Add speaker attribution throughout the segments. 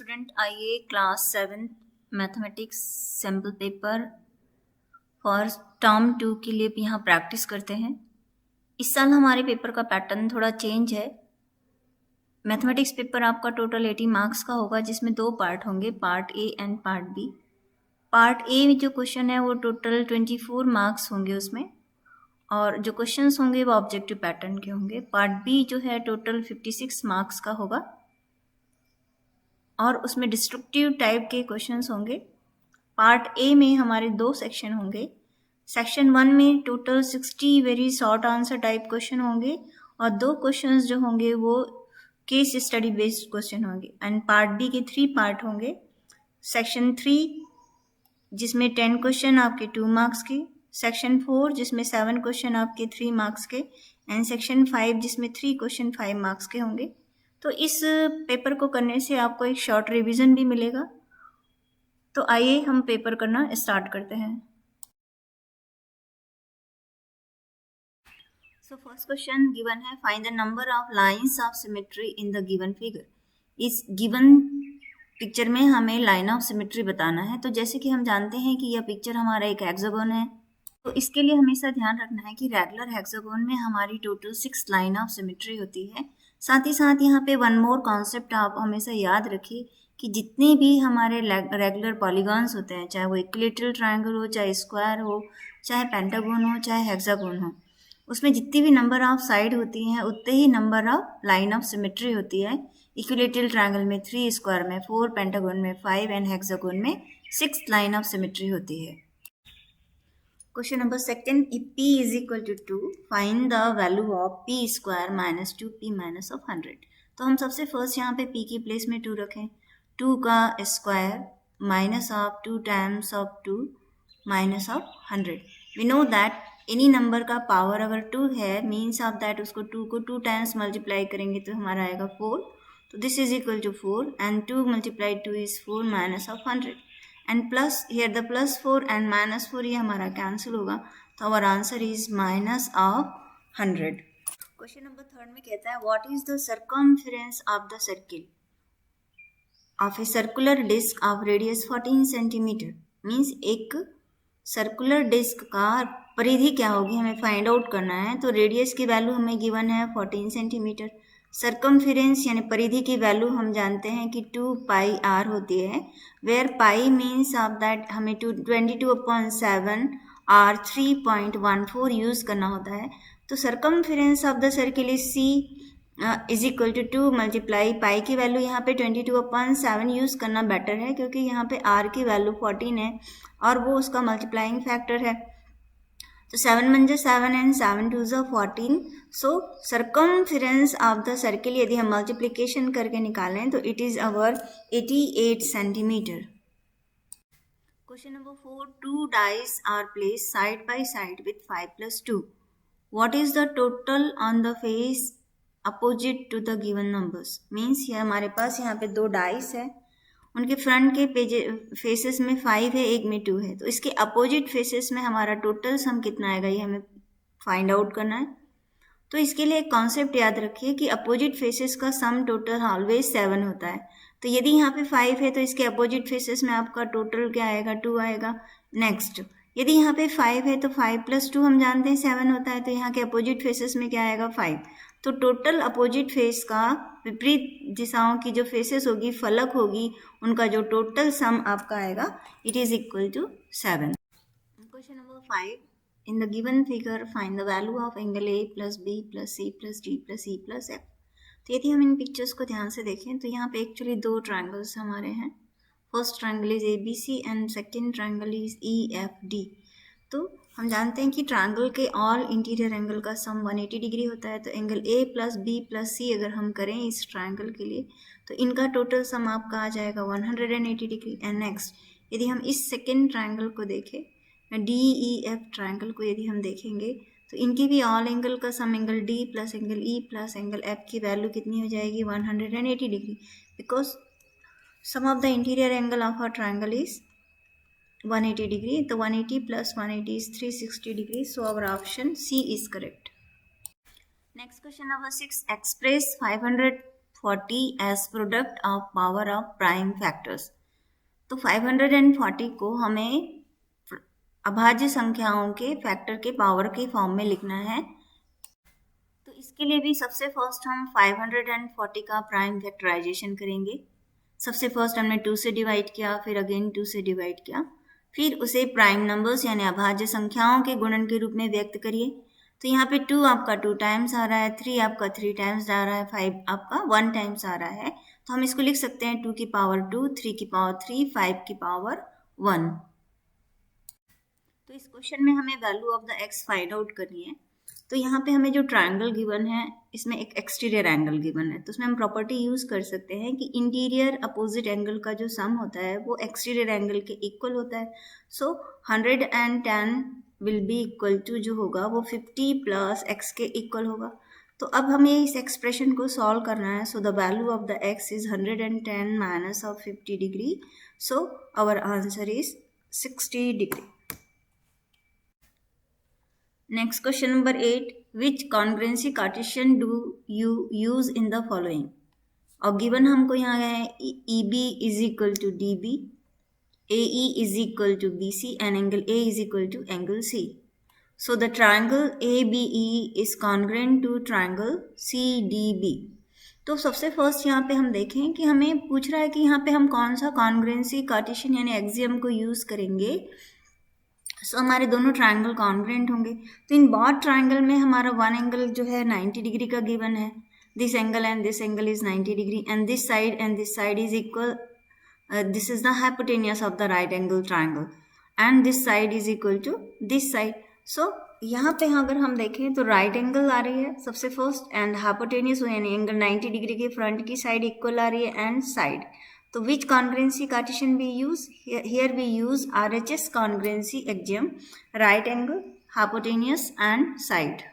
Speaker 1: Student, आइए class 7 mathematics sample paper for term 2 के लिए भी यहाँ प्रैक्टिस करते हैं। इस साल हमारे पेपर का पैटर्न थोड़ा चेंज है। मैथमेटिक्स पेपर आपका टोटल 80 मार्क्स का होगा, जिसमें 2 पार्ट होंगे, part A and part B. Part A में जो क्वेश्चन है वो टोटल 24 मार्क्स होंगे उसमें, और जो क्वेश्चंस होंगे वो ऑब्जेक्टिव पैटर्न के होंगे। पार्ट बी जो है टोटल 56 मार्क्स का होगा और उसमें डिस्ट्रक्टिव टाइप के क्वेश्चंस होंगे। पार्ट ए में हमारे 2 सेक्शन होंगे। सेक्शन 1 में total 60 very short answer type question होंगे और 2 क्वेश्चंस जो होंगे वो केस स्टडी बेस्ड क्वेश्चन होंगे। एंड पार्ट बी के 3 पार्ट होंगे। सेक्शन 3 जिसमें 10 क्वेश्चन आपके 2 मार्क्स के, सेक्शन 4 जिसमें 7 क्वेश्चन आपके 3 मार्क्स के, एंड सेक्शन 5 जिसमें 3 क्वेश्चन 5 मार्क्स के होंगे। तो इस पेपर को करने से आपको एक शॉर्ट रिवीजन भी मिलेगा। तो आइए हम पेपर करना स्टार्ट करते हैं। सो फर्स्ट क्वेश्चन गिवन है, find the number of lines of symmetry in the given figure. इस गिवन पिक्चर में हमें लाइन ऑफ सिमेट्री बताना है। तो जैसे कि हम जानते हैं कि यह पिक्चर हमारा एक हेक्सागोन है, तो इसके लिए हमेशा ध्यान रखना है कि रेगुलर हेक्सागोन में हमारी टोटल 6 लाइन ऑफ सिमेट्री होती है। साथ ही साथ यहाँ पे वन मोर कॉन्सेप्ट आप हमेशा याद रखिए कि जितने भी हमारे रेगुलर पॉलीगॉन्स होते हैं, चाहे वो इक्विलेटरल ट्रायंगल हो, चाहे स्क्वायर हो, चाहे पेंटागोन हो, चाहे हेक्सागोन हो, उसमें जितनी भी नंबर ऑफ साइड होती हैं उतने ही number of line of symmetry होती है। इक्विलेटरल ट्रायंगल में 3, स्क्वायर में 4, पेंटागोन में 5 एंड हेक्सागोन में 6 लाइन ऑफ सिमेट्री होती है। Question number second, if p is equal to 2, find the value of p square minus 2p minus of 100। तो हम सबसे फर्स्ट यहाँ पे p की प्लेस में 2 रखें। 2 का square minus of 2 times of 2 minus of 100। We know that any number का पावर अगर 2 है मीन्स ऑफ दैट उसको 2 को 2 टाइम्स मल्टीप्लाई करेंगे तो हमारा आएगा 4। तो this is equal to 4 and 2 multiply 2 is 4 minus of 100 and plus here the plus 4 and minus 4 ये हमारा कैंसिल होगा। तो our answer is minus of 100। Question number third में कहता है, what is the circumference of the circle of a circular disc of radius 14 centimetre. Means एक circular disc का परिधि क्या होगी हमें फाइंड आउट करना है। तो रेडियस की वैल्यू हमें गिवन है 14 सेंटीमीटर। सर्कमफेरेंस यानी परिधि की वैल्यू हम जानते हैं कि 2 पाई r होती है, where pi means of that हमें 22/7 r 3.14 यूज करना होता है। तो circumference of the circle is c is equal to 2 multiply pi की वैल्यू यहाँ पे 22/7 यूज करना बेटर है, क्योंकि यहाँ पे r की वैल्यू 14 है और वो उसका मल्टीप्लाइंग फैक्टर है। तो 7 1 7 and 7 2 14। So circumference of the circle यदि हम मल्टीप्लिकेशन करके निकालें तो it is our 88 centimetre. Question number 4, 2 dice are place side by side with 5 + 2। What is the total on the face opposite to the given numbers. Means ये हमारे पास यहाँ पे 2 डाइस है, उनके फ्रंट के फेसेस में 5 है, एक में 2 है। तो इसके अपोजिट फेसेस में हमारा टोटल सम कितना आएगा ये हमें फाइंड आउट करना है। तो इसके लिए एक कॉन्सेप्ट याद रखिए कि अपोजिट फेसेस का सम टोटल ऑलवेज 7 होता है। तो यदि यहाँ पे 5 है तो इसके अपोजिट फेसेस में आपका टोटल क्या आएगा, 2 आएगा। नेक्स्ट, यदि यहाँ पे 5 है तो 5 + 2 हम जानते हैं 7 होता है, तो यहाँ के अपोजिट फेसेस में क्या आएगा, 5। तो टोटल अपोजिट फेस का विपरीत दिशाओं की जो फेसेस होगी, फलक होगी, उनका जो टोटल सम आपका आएगा it is equal to 7। Question number 5, in the given figure find the value of angle a + b + c + d + e + f। तो यदि हम इन पिक्चर्स को ध्यान से देखें तो यहाँ पे एक्चुअली 2 ट्रायंगल्स हमारे हैं। First triangle is ABC and second triangle is EFD। तो हम जानते हैं कि ट्रायंगल के ऑल इंटीरियर एंगल का सम 180 डिग्री होता है। तो एंगल A + B + C अगर हम करें इस ट्रायंगल के लिए तो इनका टोटल सम आपका आ जाएगा 180 डिग्री। एंड नेक्स्ट, यदि हम इस सेकेंड ट्रायंगल को देखें, DEF ट्रायंगल को यदि हम देखेंगे तो इनकी भी ऑल एंगल का sum angle D + angle E + angle F की वैल्यू कितनी हो जाएगी, 180 degree, because sum of the interior angle of a triangle is 180 degree. तो 180 + 180 is 360 degree. So our option C is correct. Next question number 6, express 500 540 as product of power of prime factors। तो 540 को हमें अभाज्य संख्याओं के factor के power के form में लिखना है। तो इसके लिए भी सबसे फर्स्ट हम 540 का प्राइम फैक्टराइजेशन करेंगे। सबसे फर्स्ट हमने 2 से डिवाइड किया, फिर अगेन 2 से डिवाइड किया, फिर उसे प्राइम नंबर्स यानी अभाज्य संख्याओं के गुणन के रूप में व्यक्त करिए। तो यहाँ पे 2 आपका 2 टाइम्स आ रहा है, 3 आपका 3 टाइम्स आ रहा है, 5 आपका 1 टाइम्स आ रहा है। तो हम इसको लिख सकते हैं 2 की पावर 2, 3 की पावर 3, 5 की पावर 1। तो इस क्वेश्चन में हमें value of the x find out करनी है। तो यहाँ पे हमें जो ट्रायंगल गिवन है इसमें एक एक्सटीरियर एंगल गिवन है, तो उसमें हम प्रॉपर्टी यूज कर सकते हैं कि इंटीरियर अपोजिट एंगल का जो सम होता है वो एक्सटीरियर एंगल के इक्वल होता है। सो 110 विल बी इक्वल टू जो होगा वो 50 प्लस एक्स के इक्वल होगा। तो अब हमें इस एक्सप्रेशन को सॉल्व करना है। So the value of the X is 110 minus of 50 degree. So our answer is 60 degree. Next question number 8, which congruency Cartesian do you use in the following. और गिवन हमको यहाँ है E B is equal to D B, A E is equal to B C and angle A is equal to angle C. So the triangle A B E is congruent to triangle C D B. तो सबसे first यहाँ पे हम देखें कि हमें पूछ रहा है कि यहाँ पे हम कौन सा कॉन्ग्रुएंसी कार्टेशियन यानी एक्सियम को यूज करेंगे। सो हमारे दोनों ट्रायंगल कॉन्ग्रुएंट होंगे। तो इन बोथ ट्रायंगल में हमारा वन एंगल जो है 90 डिग्री का गिवन है। This angle and this angle is 90 degree and this side is equal. This is the hypotenuse of the right angle triangle and this side is equal to this side. So यहाँ पे अगर हम देखें तो right angle आ रही है सबसे first and hypotenuse यानी एंगल 90 डिग्री के फ्रंट की साइड इक्वल आ रही है एंड साइड। तो which congruency Cartesian we use? Here we use RHS congruency axiom, right angle, hypotenuse and side.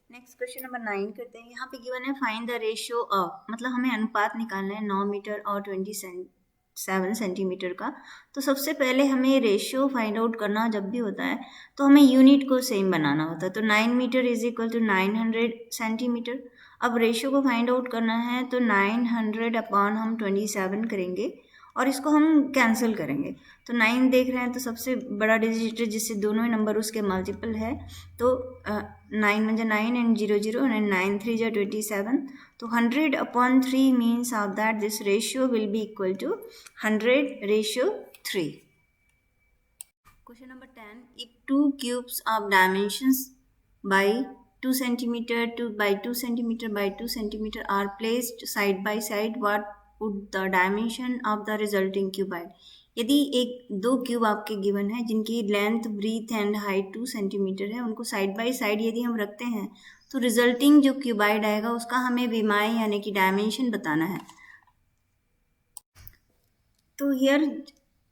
Speaker 1: Next question number 9 करते हैं। यहाँ पे गिवन है फाइंड द रेशियो ऑफ, मतलब हमें अनुपात निकालना है 9 मीटर और 27 सेंटीमीटर का। तो सबसे पहले हमें रेशियो फाइंड आउट करना जब भी होता है तो हमें यूनिट को सेम बनाना होता है। तो 9 metre is equal to 900 centimetre. अब रेशियो को फाइंड आउट करना है तो 900 अपॉन हम 27 करेंगे और इसको हम कैंसिल करेंगे। तो 9 देख रहे हैं तो सबसे बड़ा डिजिट है जिससे दोनों ही नंबर उसके मल्टीपल है। तो 9 में 9 एंड 0 0 एंड 9 3 जा 27। तो 100 upon 3 means of that this ratio will be equal to 100:3। Question number 10, if two cubes of dimensions by 2 centimeter by 2 centimeter by 2 centimeter are placed side by side, what would the dimension of the resulting cuboid? यदि दो cube आपके given है जिनकी length breadth and height 2 centimetre है, उनको side by side यदि हम रखते हैं तो रिजल्टिंग जो क्यूबाइड आएगा उसका हमें विमाई यानी कि डायमेंशन बताना है। तो हियर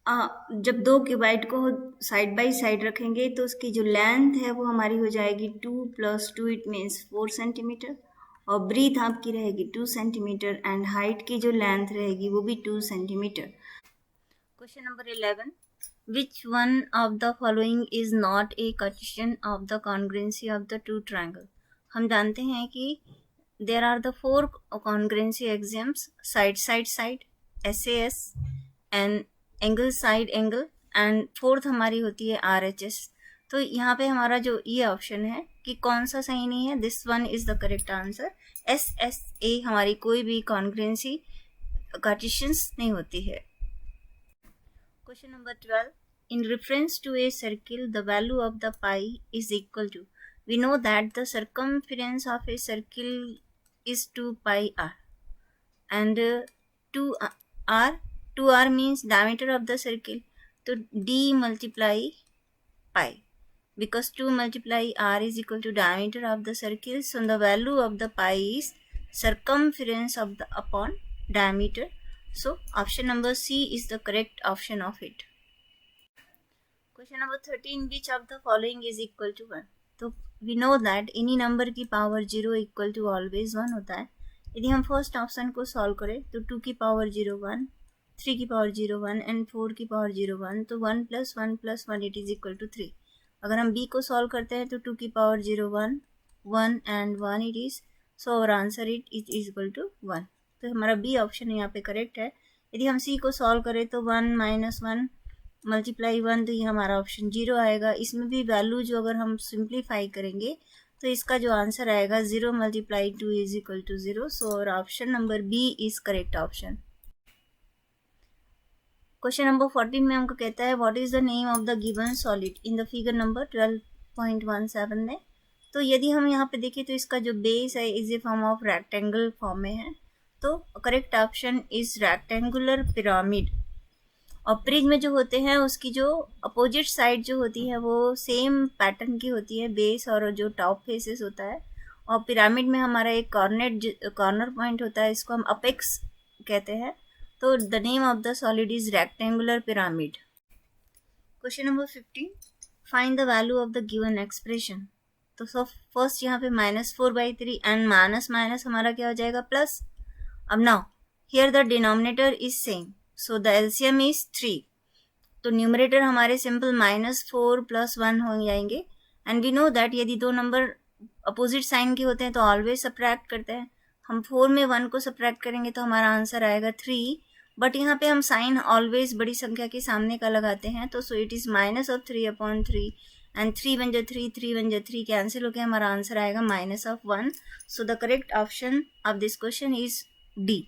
Speaker 1: जब दो क्यूबाइड को साइड बाय साइड रखेंगे तो उसकी जो लेंथ है वो हमारी हो जाएगी 2 + 2 इट मीन्स 4 सेंटीमीटर और ब्रीथ आपकी रहेगी 2 सेंटीमीटर एंड हाइट की जो लेंथ रहेगी वो भी 2 centimetre. Question number 11, which one of the following is not a Cartesian of the congruency of the two triangle. हम जानते हैं कि there are the 4 congruency axioms, side side side, SAS and angle side angle and fourth हमारी होती है RHS। तो यहाँ पे हमारा जो ये ऑप्शन है कि कौन सा सही नहीं है, this one is the correct answer. SSA हमारी कोई भी कॉन्ग्रुएंसी कार्टेशियंस नहीं होती है। Question number 12, in reference to a circle the value of the pi is equal to, we know that the circumference of a circle is 2 pi r and 2r means diameter of the circle, तो d multiply pi because 2 multiply r is equal to diameter of the circle, so the value of the pi is circumference of the upon diameter. So option number C is the correct option of it. Question number 13, which of the following is equal to 1? तो we know that any number की power 0 equal to always 1 होता है। यदि हम first option को solve करें तो 2 की पावर 0 1, 3 की पावर 0 1 एंड 4 की पावर 0 1, तो 1 + 1 + 1 इट इज इक्वल टू 3। अगर हम B को सॉल्व करते हैं तो 2 की power 0 1 1 and 1 it is, so our answer it is equal to 1। तो हमारा बी ऑप्शन यहाँ पे करेक्ट है। यदि हम सी को सॉल्व करें तो 1 - 1 मल्टीप्लाई 1, तो ये हमारा ऑप्शन 0 आएगा। इसमें भी वैल्यू जो अगर हम सिंप्लीफाई करेंगे तो इसका जो आंसर आएगा 0 × 2 is equal to 0। So our option number B is correct option. Question number 14 में हमको कहता है what is the name of the given solid in the figure number 12.17 में। तो यदि हम यहाँ पे देखें तो इसका जो बेस है is a form of rectangle form में है, तो correct option is rectangular pyramid. और प्रिज्म में जो होते हैं उसकी जो अपोजिट साइड जो होती है वो सेम पैटर्न की होती है, बेस और जो टॉप फेसेस होता है। और पिरामिड में हमारा एक कॉर्नर पॉइंट होता है, इसको हम अपेक्स कहते हैं। तो the name of the solid is rectangular pyramid. Question number 15, find the value of the given expression. तो फर्स्ट यहाँ पे -4/3 एंड माइनस माइनस हमारा क्या हो जाएगा प्लस। अब now here the denominator is same, so the LCM is 3। तो numerator हमारे सिंपल -4 + 1 हो जाएंगे। एंड वी नो दैट यदि दो नंबर अपोजिट साइन के होते हैं तो ऑलवेज सब्ट्रैक्ट करते हैं। हम 4 में 1 को सब्ट्रैक्ट करेंगे तो हमारा आंसर आएगा 3। बट यहाँ पे हम साइन ऑलवेज बड़ी संख्या के सामने का लगाते हैं, तो सो इट इज -3/3 एंड 3 बन जा 3, 3 बन जा 3 कैंसिल होकर हमारा आंसर आएगा -1। So the correct option of this question is D.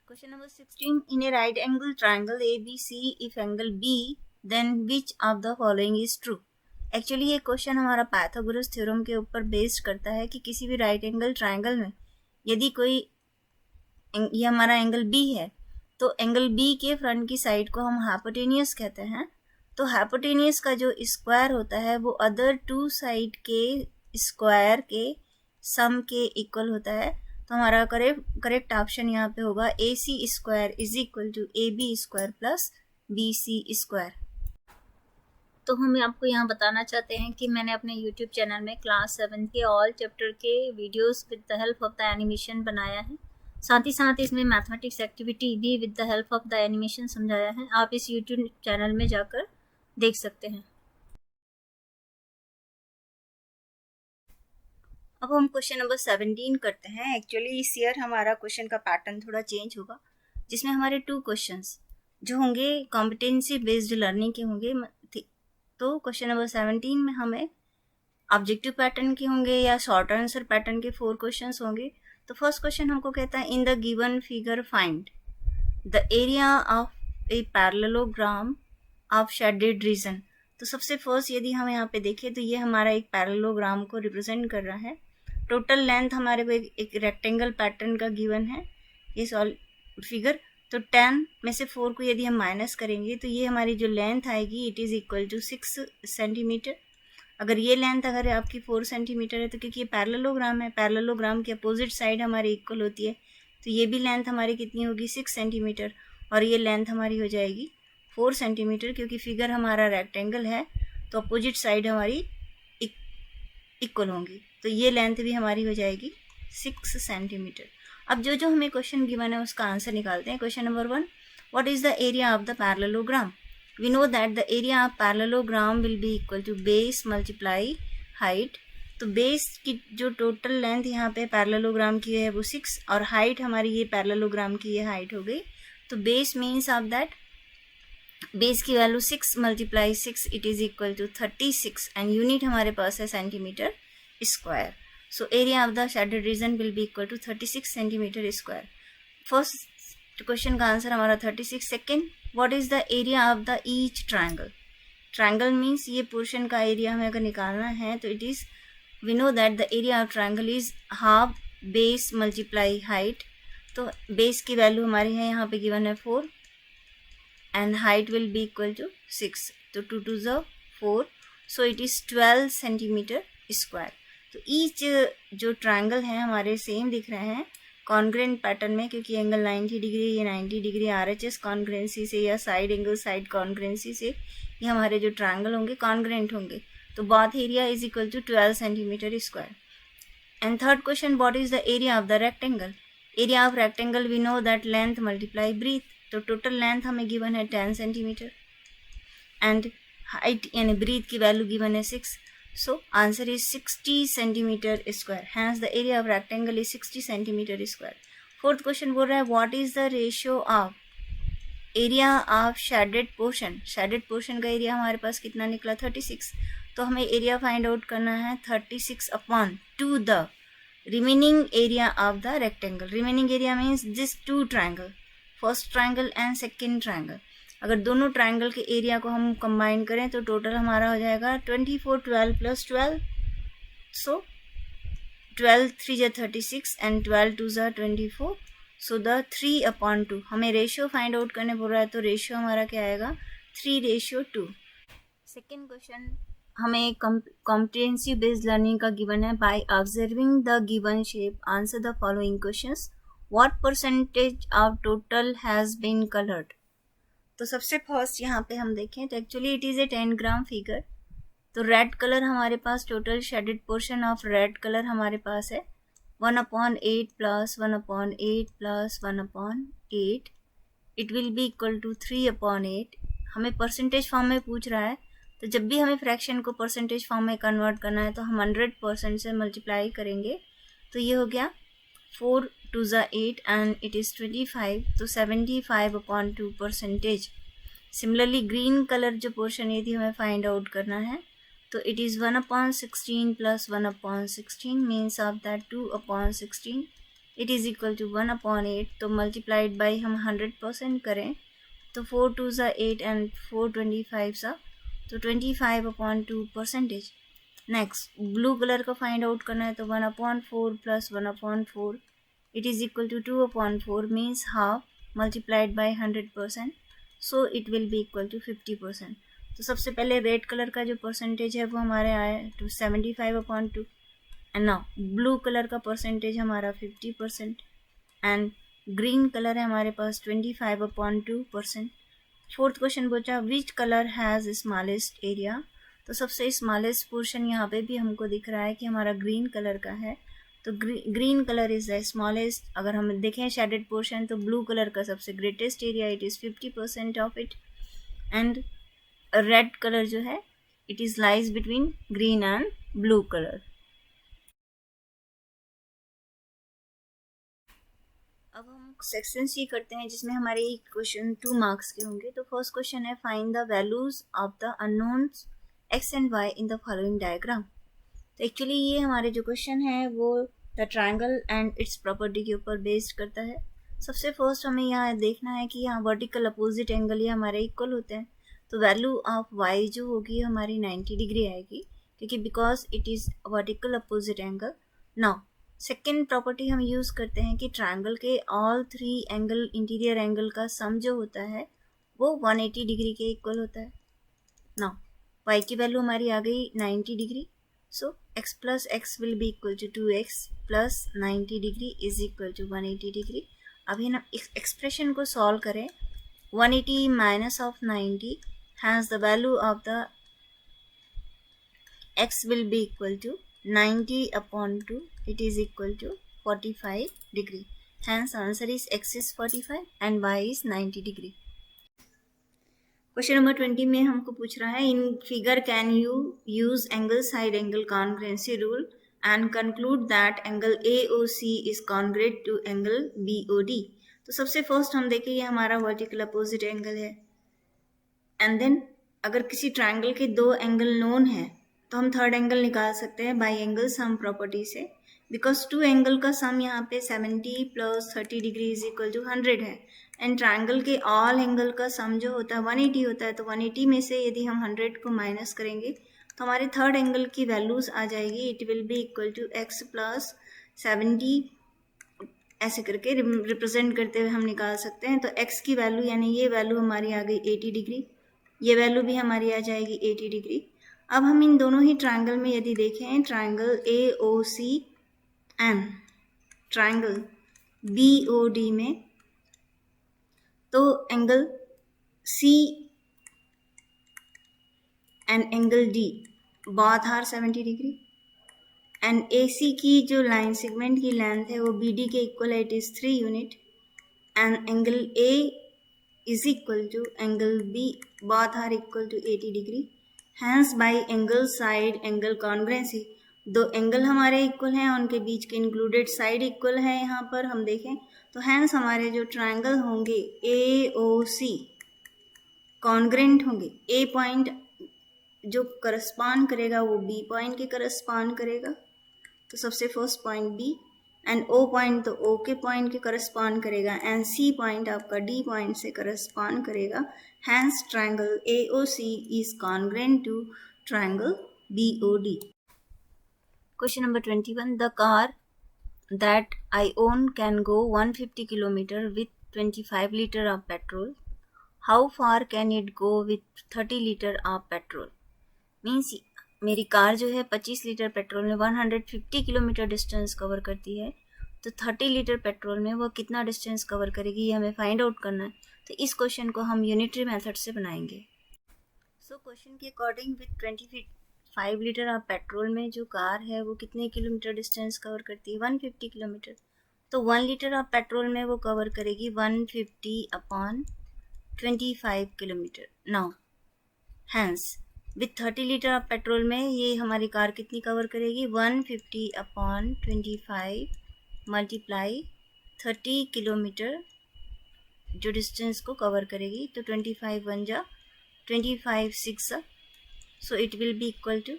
Speaker 1: Question number 16, in a right angle triangle ABC, if angle B, then which of the following is true? Actually ये question हमारा Pythagoras theorem के ऊपर based करता है कि किसी भी right angle triangle में यदि कोई ये हमारा एंगल B है तो एंगल B के फ्रंट की साइड को हम हाइपोटेनियस कहते हैं। तो हाइपोटेनियस का जो स्क्वायर होता है वो अदर 2 साइड के स्क्वायर के सम के इक्वल होता है। तो हमारा करेक्ट ऑप्शन यहाँ पे होगा AC² is equal to AB² plus BC²। तो हम आपको यहाँ बताना चाहते हैं कि मैंने अपने YouTube चैनल में क्लास 7 के ऑल चैप्टर के videos with the help of the animation बनाया है। साथ ही साथ इसमें मैथमेटिक्स एक्टिविटी भी with the help of the animation समझाया है। आप इस YouTube चैनल में जाकर देख सकते हैं। अब हम क्वेश्चन नंबर 17 करते हैं। एक्चुअली इस ईयर हमारा क्वेश्चन का पैटर्न थोड़ा चेंज होगा, जिसमें हमारे 2 क्वेश्चंस जो होंगे कॉम्पिटेंसी बेस्ड लर्निंग के होंगे। तो क्वेश्चन नंबर 17 में हमें ऑब्जेक्टिव पैटर्न के होंगे या शॉर्ट आंसर पैटर्न के 4 क्वेश्चंस होंगे। तो फर्स्ट क्वेश्चन हमको कहता है इन the given figure find the area of a parallelogram of shaded region. तो सबसे फर्स्ट यदि हम यहाँ पे देखें तो ये हमारा एक पैरेललोग्राम को रिप्रेजेंट कर रहा है। टोटल लेंथ हमारे को एक रेक्टेंगल पैटर्न का गिवन है ये फिगर। तो 10 में से 4 को यदि हम माइनस करेंगे तो ये हमारी जो लेंथ आएगी it is equal to 6 centimetre. अगर ये लेंथ अगर आपकी 4 सेंटीमीटर है तो क्योंकि ये पैरेललोग्राम है, पैरेललोग्राम की अपोजिट साइड हमारी इक्वल होती है, तो ये भी लेंथ हमारी कितनी होगी 6 सेंटीमीटर और ये लेंथ हमारी हो जाएगी 4 सेंटीमीटर। क्योंकि फिगर हमारा रेक्टेंगल है तो अपोजिट साइड हमारी इक्वल होंगी, तो ये लेंथ भी हमारी हो जाएगी 6 सेंटीमीटर। अब जो हमें क्वेश्चन गिवन है उसका आंसर निकालते हैं। Question number 1, what is the area of the parallelogram. We know that the area of parallelogram will be equal to base multiply height. तो बेस की जो टोटल लेंथ यहाँ पे पैरेललोग्राम की है वो 6 और हाइट हमारी ये पैरेललोग्राम की ये हाइट हो गई। तो base means of that base की value 6 × 6 it is equal to 36 and unit हमारे पास है centimetre square. So area of the shaded region will be equal to 36 centimetre square. First question का आंसर हमारा 36। Second, what is the area of the each triangle. Triangle means ये portion का एरिया हमें अगर निकालना है तो it is we know that the area of triangle is half base multiply height. तो बेस की वैल्यू हमारी है यहाँ पे गिवन है 4 and height will be equal to 6. तो 2 2 is 4, so it is 12 centimetre square. तो ईच जो ट्रायंगल है हमारे सेम दिख रहे हैं कॉन्ग्रेंट पैटर्न में, क्योंकि एंगल 90 डिग्री ये 90 डिग्री RHS कॉन्ग्रेंसी से या साइड एंगल साइड कॉन्ग्रेंसी से ये हमारे जो ट्रायंगल होंगे कॉन्ग्रेंट होंगे। तो both area is equal to 12 centimetre square. And third question, what is the area of the rectangle. Area of rectangle we know that length multiply breadth. तो total length हमें given है 10 centimetre and height यानी breadth की value given है 6। So answer is 60 centimeter square. Hence the area of rectangle is 60 centimeter square. Fourth question बोल रहा है what is the ratio of area of shaded portion. Shaded portion का area हमारे पास कितना निकला 36. तो हमें एरिया फाइंड आउट करना है 36 upon two the remaining area of the rectangle. Remaining area means this two triangle, first triangle and second triangle. अगर दोनों ट्राइंगल के एरिया को हम कंबाइन करें तो टोटल हमारा हो जाएगा 24 12 प्लस 12. सो 12 3 जा 36 एंड 12 2 जा 24. सो द 3 अपॉन 2 हमें रेशियो फाइंड आउट करने बोल रहा है, तो रेशियो हमारा क्या आएगा 3:2. सेकेंड क्वेश्चन हमें कॉम्प्रिहेंसिव बेस्ड लर्निंग का गिवन है. By observing the given shape answer the following questions. What percentage of total has been coloured. तो सबसे फर्स्ट यहाँ पे हम देखें तो actually it is a 10 gram figure. तो रेड कलर हमारे पास total shaded portion of red colour हमारे पास है 1/8 plus 1/8 plus 1/8. It will be equal to 3/8. हमें परसेंटेज फॉर्म में पूछ रहा है, तो जब भी हमें फ्रैक्शन को परसेंटेज फॉर्म में कन्वर्ट करना है तो हम 100% से मल्टीप्लाई करेंगे. तो ये हो गया 4 2 जा 8 एंड इट इज़ 25. तो 75/2 परसेंटेज. सिमिलरली ग्रीन कलर जो पोर्शन यदि हमें फाइंड आउट करना है तो it is 1/16 plus 1/16 means of that 2/16. It is equal to 1/8. तो मल्टीप्लाइड बाई हम 100% करें तो 4 2 जा 8 एंड 4 25 सा, तो 25/2 परसेंटेज. नेक्स्ट ब्लू कलर का फाइंड आउट करना है तो 1/4 plus 1/4 it is equal to 2/4 means half multiplied by 100%. So it will be equal to 50%. तो सबसे पहले रेड कलर का जो परसेंटेज है वो हमारे आया to 75/2 and now blue colour का परसेंटेज हमारा 50% एंड ग्रीन कलर है हमारे पास 25/2%. फोर्थ क्वेश्चन पूछा which colour has smallest area. तो सबसे स्मॉलेस्ट पोर्शन यहाँ पे भी हमको दिख रहा है कि हमारा ग्रीन कलर का है. तो green colour is the smallest. अगर हम देखें शेडेड पोर्शन तो ब्लू कलर का सबसे greatest area, it is 50% of it. And red colour जो है it is lies between green and blue colour. अब हम सेक्शन सी करते हैं जिसमें हमारे क्वेश्चन 2 मार्क्स के होंगे. तो फर्स्ट क्वेश्चन है find the values of the unknowns x and y in the following diagram. तो एक्चुअली ये हमारे जो क्वेश्चन है वो the triangle and its property के ऊपर बेस्ड करता है. सबसे फर्स्ट हमें यहाँ देखना है कि यहाँ वर्टिकल अपोजिट एंगल ये हमारे इक्वल होते हैं. तो वैल्यू ऑफ वाई जो होगी हमारी 90 डिग्री आएगी क्योंकि because it is vertical opposite angle. Now second property हम यूज़ करते हैं कि ट्रायंगल के ऑल 3 एंगल इंटीरियर एंगल का सम जो होता है वो 180 डिग्री के इक्वल होता है. नाउ वाई की वैल्यू हमारी आ गई 90 degree. So x plus x will be equal to 2x plus 90 degree is equal to 180 degree. अभी हम एक्सप्रेशन को सॉल्व करें 180 minus of 90 has the value of the x will be equal to 90/2. It is equal to 45 degree. Hence answer is x is 45 and y is 90 degree. Question number 20 में हमको पूछ रहा है in figure can you use angle side angle congruency rule and conclude that angle AOC is congruent to angle BOD. तो सबसे first हम देखें ये हमारा वर्टिकल अपोजिट एंगल है एंड देन अगर किसी ट्रायंगल के 2 एंगल नोन है तो हम थर्ड एंगल निकाल सकते हैं बाय एंगल सम प्रॉपर्टी से. बिकॉज 2 एंगल का सम यहाँ पे 70 plus 30 degree is equal to 100 है एंड ट्रायंगल के ऑल एंगल का सम जो होता है 180 होता है. तो 180 में से यदि हम 100 को माइनस करेंगे तो हमारे थर्ड एंगल की वैल्यूज आ जाएगी. It will be equal to x plus 70 ऐसे करके रिप्रेजेंट करते हुए हम निकाल सकते हैं. तो x की वैल्यू यानी ये वैल्यू हमारी आ गई 80 डिग्री, ये वैल्यू भी हमारी आ जाएगी 80 डिग्री. अब हम इन दोनों ही ट्रायंगल में यदि देखें triangle AOC and triangle BOD में तो angle C and angle D both are 70 degree and AC की जो लाइन सेगमेंट की लेंथ है वो BD के इक्वल है, it is 3 unit and angle A is equal to angle B both are equal to 80 degree. Hence by angle side angle congruency, दो angle हमारे equal हैं, उनके बीच के इंक्लूडेड साइड इक्वल है। यहाँ पर हम देखें तो हैंस हमारे जो ट्रायंगल होंगे ए ओ सी कॉन्ग्रेंट होंगे। ए पॉइंट जो करस्पॉन्ड करेगा वो बी पॉइंट के करस्पॉन्ड करेगा, तो सबसे first point B, and O point तो ओ के पॉइंट के करस्पॉन्ड करेगा, एंड सी पॉइंट आपका डी पॉइंट से करस्पॉन्ड करेगा। Hence triangle AOC is congruent to triangle BOD। Question number 21, the car that I own can go 150 km with 25 liter of petrol. How far can it go with 30 liter of petrol? Means मेरी car जो है 25 litre petrol में 150 kilometre distance cover करती है, तो 30 litre petrol में वो कितना डिस्टेंस कवर करेगी ये हमें फाइंड आउट करना है। तो इस क्वेश्चन को हम यूनिटरी मेथड से बनाएंगे। सो क्वेश्चन के according with 25 litre of petrol में जो कार है वो कितने किलोमीटर डिस्टेंस कवर करती है, 150 किलोमीटर। तो 1 लीटर ऑफ पेट्रोल में वो कवर करेगी 150 upon 25 kilometre. Now hence with 30 litre of petrol में ये हमारी कार कितनी कवर करेगी, 150 अपॉन 25 मल्टीप्लाई 30 किलोमीटर जो डिस्टेंस को कवर करेगी। तो 25 1 जा 25 6, so it will be equal to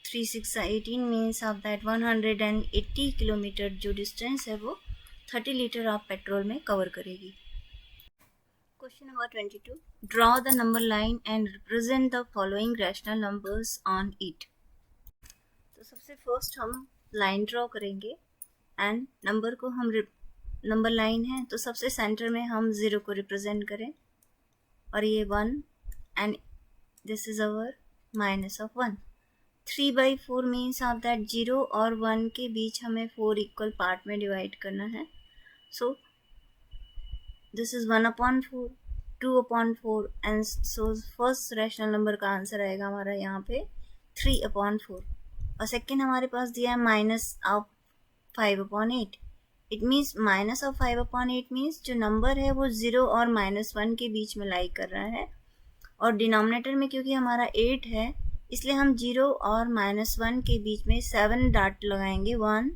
Speaker 1: 3 6 18, means of that 180 kilometre जो डिस्टेंस है वो 30 लीटर ऑफ पेट्रोल में कवर करेगी। Question number 22, draw the number line and represent the following rational numbers on it. तो सबसे फर्स्ट हम लाइन ड्रॉ करेंगे and number को हम नंबर लाइन है तो सबसे सेंटर में हम 0 को रिप्रेजेंट करें, और ये 1 and this is our minus of 1। 3/4 means of that 0 और 1 के बीच हमें 4 इक्वल पार्ट में डिवाइड करना है। So this is 1/4, 2/4, and so first rational number का आंसर आएगा हमारा यहाँ पे 3/4। और सेकेंड हमारे पास दिया है minus of 5/8। It means minus of 5/8 means जो नंबर है वो 0 और -1 के बीच में लाई कर रहा है, और डिनोमिनेटर में क्योंकि हमारा 8 है इसलिए हम 0 और -1 के बीच में 7 डॉट लगाएंगे, 1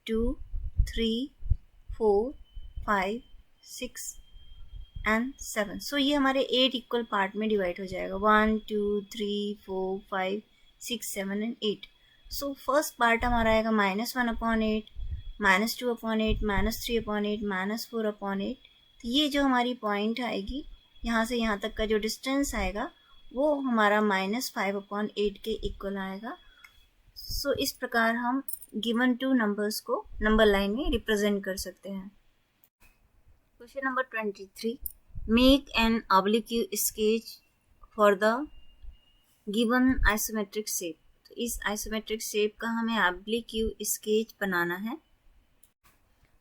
Speaker 1: 2 3 4 5 6 एंड 7। सो ये हमारे 8 इक्वल पार्ट में डिवाइड हो जाएगा, 1 2 3 4 5 6 7 एंड 8। सो फर्स्ट पार्ट हमारा आएगा -1/8, -2/8, -3/8, -4/8। तो ये जो हमारी पॉइंट आएगी यहाँ से यहाँ तक का जो डिस्टेंस आएगा वो हमारा -5/8 के इक्वल आएगा। सो इस प्रकार हम गिवन 2 नंबर्स को नंबर लाइन में रिप्रेजेंट कर सकते हैं। Question number 23, make an oblique sketch for the given isometric shape. तो इस आइसोमेट्रिक शेप का हमें ऑब्लिक्यू स्केच बनाना है।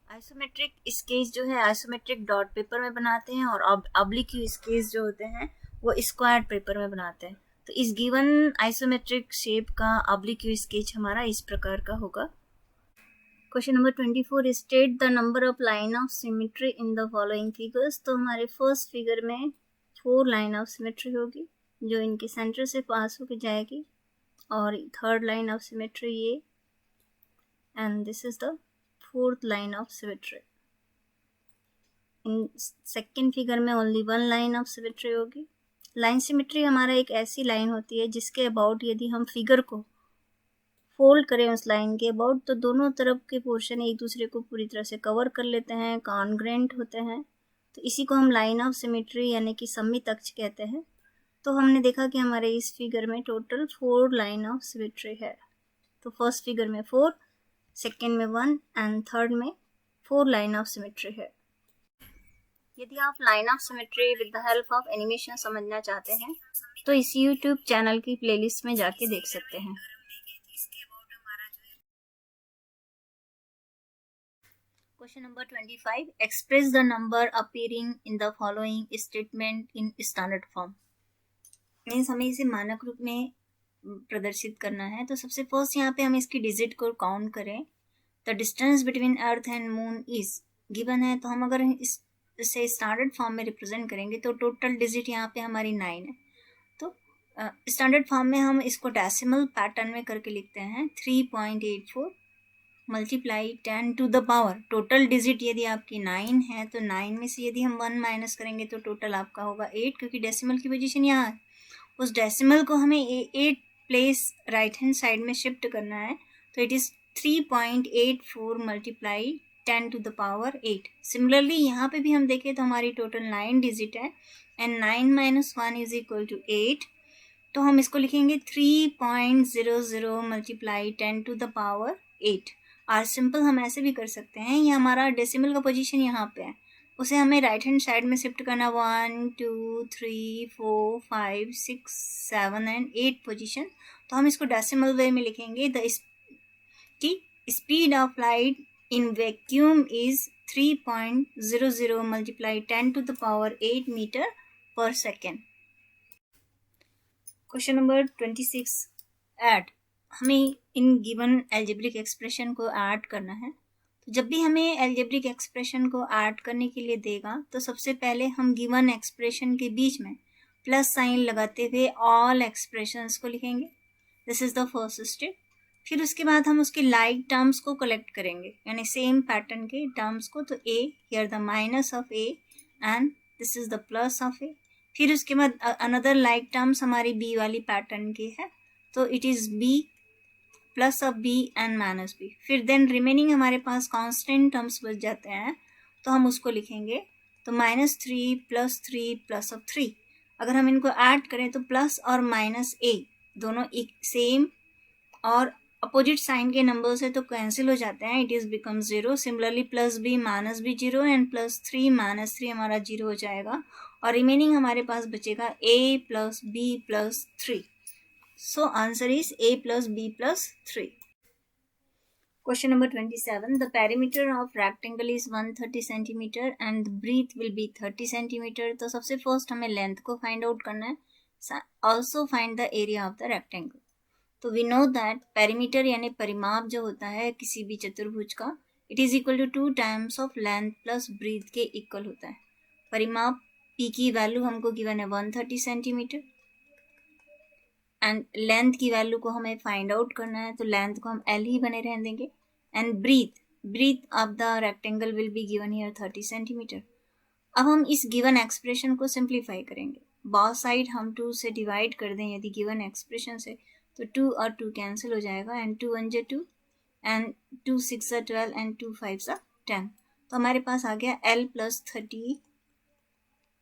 Speaker 1: आइसोमेट्रिक स्केच जो है आइसोमेट्रिक डॉट पेपर में बनाते हैं, और ऑब्लिक्यू स्केच जो होते हैं वो स्क्वायर पेपर में बनाते हैं। तो इस गिवन आइसोमेट्रिक शेप का ऑब्लिक्यू स्केच हमारा इस प्रकार का होगा। Question number 24, state the number of line of symmetry in the following figures. तो हमारे फर्स्ट फिगर में 4 लाइन ऑफ सिमेट्री होगी जो इनके सेंटर से पास होकर जाएगी, और थर्ड लाइन ऑफ सिमेट्री ये, and this is the fourth line of symmetry. In second figure में ओनली 1 लाइन ऑफ सिमेट्री होगी। लाइन सिमेट्री हमारा एक ऐसी लाइन होती है जिसके अबाउट यदि हम फिगर को फोल्ड करें उस लाइन के अबाउट, तो दोनों तरफ के पोर्शन एक दूसरे को पूरी तरह से कवर कर लेते हैं, कॉन्ग्रेंट होते हैं। तो इसी को हम लाइन ऑफ सिमेट्री यानी कि सममित अक्ष कहते हैं। तो हमने देखा कि हमारे इस फिगर में टोटल 4 लाइन ऑफ सिमेट्री है। तो फर्स्ट फिगर में 4, सेकेंड में 1 एंड थर्ड में 4 लाइन ऑफ सिमेट्री है। यदि आप line of symmetry with the help of animation समझना चाहते हैं तो इस YouTube चैनल की प्लेलिस्ट में जाके देख सकते हैं। Question number 25, express the number appearing in the following statement in standard form. Means हमें इसे मानक रूप में प्रदर्शित करना है। तो सबसे फर्स्ट यहाँ पे हम इसकी डिजिट को काउंट करें। The distance between earth and moon is given है, तो हम अगर इसे स्टैंडर्ड फॉर्म में रिप्रेजेंट करेंगे तो टोटल डिजिट यहाँ पे हमारी 9 है। तो स्टैंडर्ड फॉर्म में हम इसको डेसिमल पैटर्न में करके लिखते हैं 3.84 multiply 10 to the power. Total digit यदि आपकी 9 है तो 9 में से यदि हम 1 माइनस करेंगे तो टोटल आपका होगा 8, क्योंकि डेसिमल की पोजीशन यहाँ है। उस डेसिमल को हमें 8 प्लेस राइट हैंड साइड में शिफ्ट करना है, तो it is 3.84 multiply 10 to the power 8। Similarly यहाँ पे भी हम देखें तो हमारी टोटल 9 डिजिट है and 9 minus 1 is equal to 8, तो हम इसको लिखेंगे 3.00 मल्टीप्लाई 10 टू द पावर 8। और सिंपल हम ऐसे भी कर सकते हैं, ये हमारा डेसिमल का पोजीशन यहाँ पे है, उसे हमें राइट हैंड साइड में शिफ्ट करना 1 2 3 4 5 6 7 एंड 8 पोजीशन। तो हम इसको डेसिमल वे में लिखेंगे, the speed of light in vacuum is 3.00 multiply 10 to the power 8 metre पर सेकेंड। Question number 26, add. हमें इन गिवन एल्जेब्रिक एक्सप्रेशन को ऐड करना है। तो जब भी हमें एल्जेब्रिक एक्सप्रेशन को ऐड करने के लिए देगा तो सबसे पहले हम गिवन एक्सप्रेशन के बीच में प्लस साइन लगाते हुए ऑल एक्सप्रेशंस को लिखेंगे। This is the first step. फिर उसके बाद हम उसके लाइक टर्म्स को कलेक्ट करेंगे, यानी सेम पैटर्न के टर्म्स को। तो A, here the minus of A and this is the plus of A. फिर उसके बाद अनदर लाइक टर्म्स हमारी बी वाली पैटर्न की है, तो it is B plus of B and minus B. फिर देन रिमेनिंग हमारे पास कांस्टेंट टर्म्स बच जाते हैं, तो हम उसको लिखेंगे तो -3 + 3 प्लस ऑफ 3। अगर हम इनको ऐड करें तो प्लस और माइनस ए दोनों एक सेम और अपोजिट साइन के नंबर से तो कैंसिल हो जाते हैं, it is become 0। Similarly plus B minus B 0 and +3 -3 हमारा 0 हो जाएगा और रिमेनिंग हमारे पास बचेगा a + b + 3। So answer is a + b + 3। Question number 27, the perimeter of rectangle is 130 centimetre and the breadth will be 30 centimetre. तो सबसे first हमें length को फाइंड आउट करना है, also find the area of the rectangle. तो we know that perimeter यानी परिमाप जो होता है किसी भी चतुर्भुज का, it is equal to 2 times of length plus breadth के इक्वल होता है। परिमाप P की वैल्यू हमको गिवन है 130 सेंटीमीटर एंड लेंथ की वैल्यू को हमें फाइंड आउट करना है, तो लेंथ को हम L ही बने रहने देंगे and breadth of the rectangle will be given here 30 centimetre. अब हम इस गिवन एक्सप्रेशन को सिंप्लीफाई करेंगे, बोथ साइड हम 2 से डिवाइड कर दें यदि गिवन एक्सप्रेशन से, तो 2 और 2 कैंसिल हो जाएगा एंड 2 1 2 एंड 2 6 12 एंड 2 5 10। तो हमारे पास आ गया L + 30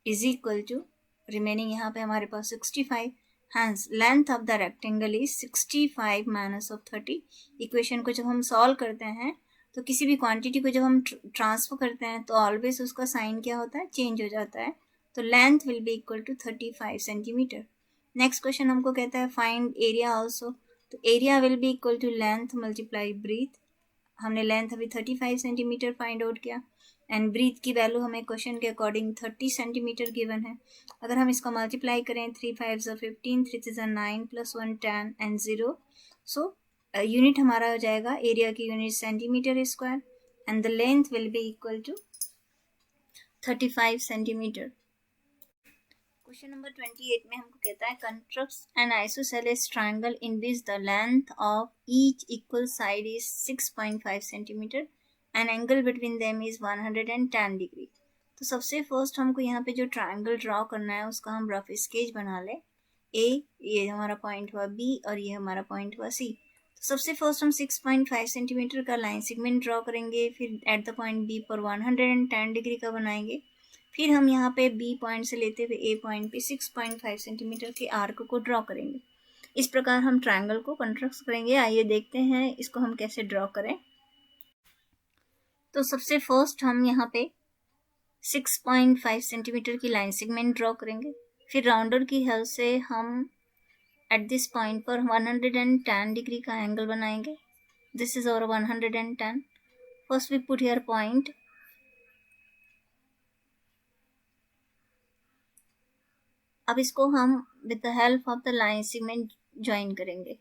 Speaker 1: is equal to remaining यहाँ पे हमारे पास 65। Hence length of the rectangle is 65 minus of 30। Equation को जब हम सॉल्व करते हैं तो किसी भी क्वांटिटी को जब हम ट्रांसफर करते हैं तो ऑलवेज उसका साइन क्या होता है, चेंज हो जाता है। तो length will be equal to 35 centimetre. Next question हमको कहता है फाइंड एरिया ऑल्सो। तो area will be equal to length multiply breadth. हमने लेंथ अभी 35 सेंटीमीटर फाइंड आउट किया एंड ब्रीथ की वैल्यू हमें क्वेश्चन के अकॉर्डिंग 30 सेंटीमीटर गिवन है। अगर हम इसको मल्टीप्लाई करें 3 5 15 3 6 9 + 1 10 एंड 0, सो यूनिट हमारा हो जाएगा, एरिया की unit centimetre square and the length will be equal to 35 centimetre. Question number 28 में हमको कहता है construct an isosceles triangle in which the length of each equal side is 6.5 centimetre and angle between them is 110 degree. तो सबसे first हमको यहाँ पे जो ट्रायंगल ड्रॉ करना है उसका हम रफ स्केच बना लें। ए, ये हमारा पॉइंट हुआ बी और ये हमारा पॉइंट हुआ सी। तो सबसे फर्स्ट हम 6.5 सेंटीमीटर का लाइन सेगमेंट ड्रॉ करेंगे, फिर एट द पॉइंट बी पर 110 डिग्री का बनाएंगे। फिर हम यहाँ पे बी पॉइंट से लेते हुए ए पॉइंट पे 6.5 सेंटीमीटर के आर्क को ड्रॉ करेंगे। इस प्रकार हम ट्रायंगल को कंस्ट्रक्ट करेंगे। आइए देखते हैं इसको हम कैसे ड्रॉ करें। तो सबसे फर्स्ट हम यहाँ पे 6.5 सेंटीमीटर की लाइन सेगमेंट ड्रॉ करेंगे, फिर राउंडर की हेल्प से हम एट दिस पॉइंट पर 110 डिग्री का एंगल बनाएंगे। This is our 110। First we put here point, अब इसको हम with the help of the line segment join करेंगे।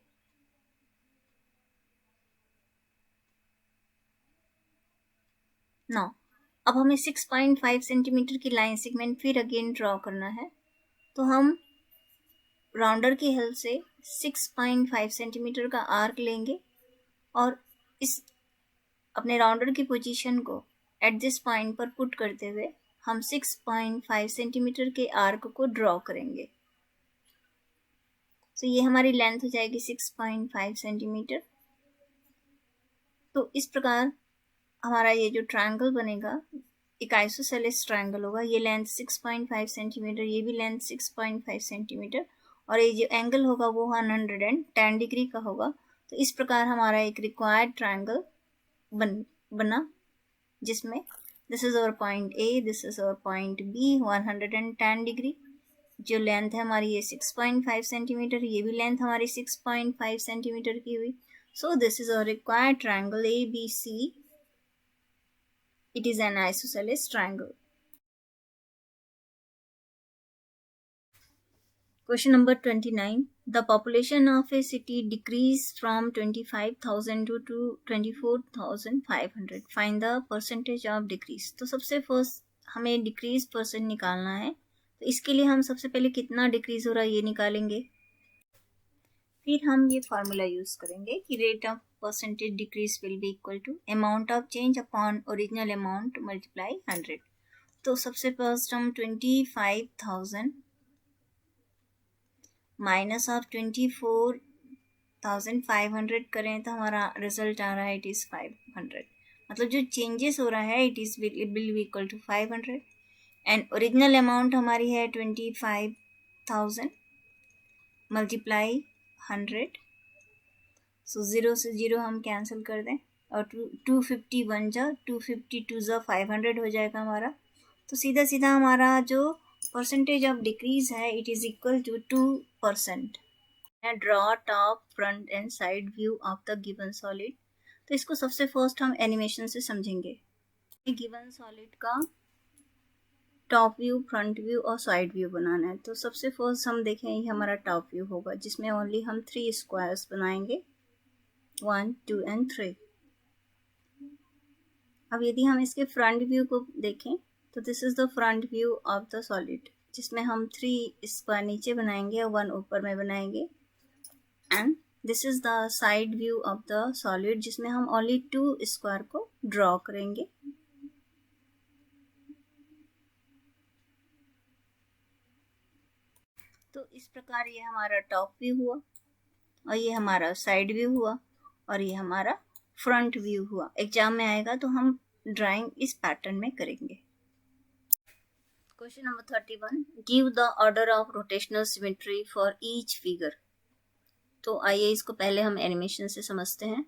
Speaker 1: नाउ अब हमें 6.5 सेंटीमीटर की लाइन सेगमेंट फिर अगेन ड्रॉ करना है। तो हम राउंडर की हेल्प से 6.5 सेंटीमीटर का आर्क लेंगे और इस अपने राउंडर की पोजीशन को एट दिस पॉइंट पर पुट करते हुए हम 6.5 सेंटीमीटर के आर्क को ड्रॉ करेंगे। तो ये हमारी लेंथ हो जाएगी 6.5 सेंटीमीटर। तो इस प्रकार हमारा ये जो ट्रायंगल बनेगा एक आइसोसेलेस ट्रायंगल होगा। ये लेंथ 6.5 सेंटीमीटर, ये भी लेंथ 6.5 सेंटीमीटर और ये जो एंगल होगा वो 110 डिग्री का होगा। तो इस प्रकार हमारा एक रिक्वायर्ड ट्रायंगल बना जिसमें this is our point A, this is our point B, 110 degree. जो लेंथ है हमारी ये 6.5 सेंटीमीटर, ये भी लेंथ हमारी 6.5 सेंटीमीटर की हुई। So this is our required triangle ABC. It is an isosceles triangle. Question number 29. The population of a city decreased from 25,000 to 24,500. Find the percentage of decrease. तो सबसे फर्स्ट हमें decrease percent निकालना है। तो इसके लिए हम सबसे पहले कितना डिक्रीज हो रहा है ये निकालेंगे। फिर हम ये फार्मूला यूज करेंगे कि rate of percentage decrease will be equal to amount of change upon original amount multiply 100। तो सबसे फर्स्ट हम 25,000 माइनस ऑफ 24,500 करें तो हमारा रिजल्ट आ रहा है इट इज़ 500। मतलब जो चेंजेस हो रहा है it is will be equal to 500 and original amount हमारी है 25,000 मल्टीप्लाई 100। सो 0 से 0 हम कैंसिल कर दें और 250 बन जा 252 जा 500 हो जाएगा हमारा। तो सीधा सीधा हमारा जो परसेंटेज ऑफ डिक्रीज है it is equal to 2%। Draw top front and side view of the given solid. तो इसको सबसे फर्स्ट हम एनिमेशन से समझेंगे। गिवन सॉलिड का टॉप व्यू, फ्रंट व्यू और साइड व्यू बनाना है। तो सबसे फर्स्ट हम देखें ये हमारा टॉप व्यू होगा जिसमें ओनली हम 3 स्क्वायर्स बनाएंगे 1, 2 एंड 3। अब यदि हम इसके फ्रंट व्यू को देखें तो this is the front view of the solid जिसमें हम 3 स्क्वायर नीचे बनाएंगे और 1 ऊपर में बनाएंगे। And this is the side view of the solid जिसमें हम ओनली 2 स्क्वायर को ड्रॉ करेंगे। तो इस प्रकार ये हमारा टॉप व्यू हुआ और ये हमारा साइड व्यू हुआ और ये हमारा फ्रंट व्यू हुआ। एग्जाम में आएगा तो हम ड्राइंग इस पैटर्न में करेंगे। Question number 31. Give the order of rotational symmetry for each figure. तो आइए इसको पहले हम एनिमेशन से समझते हैं।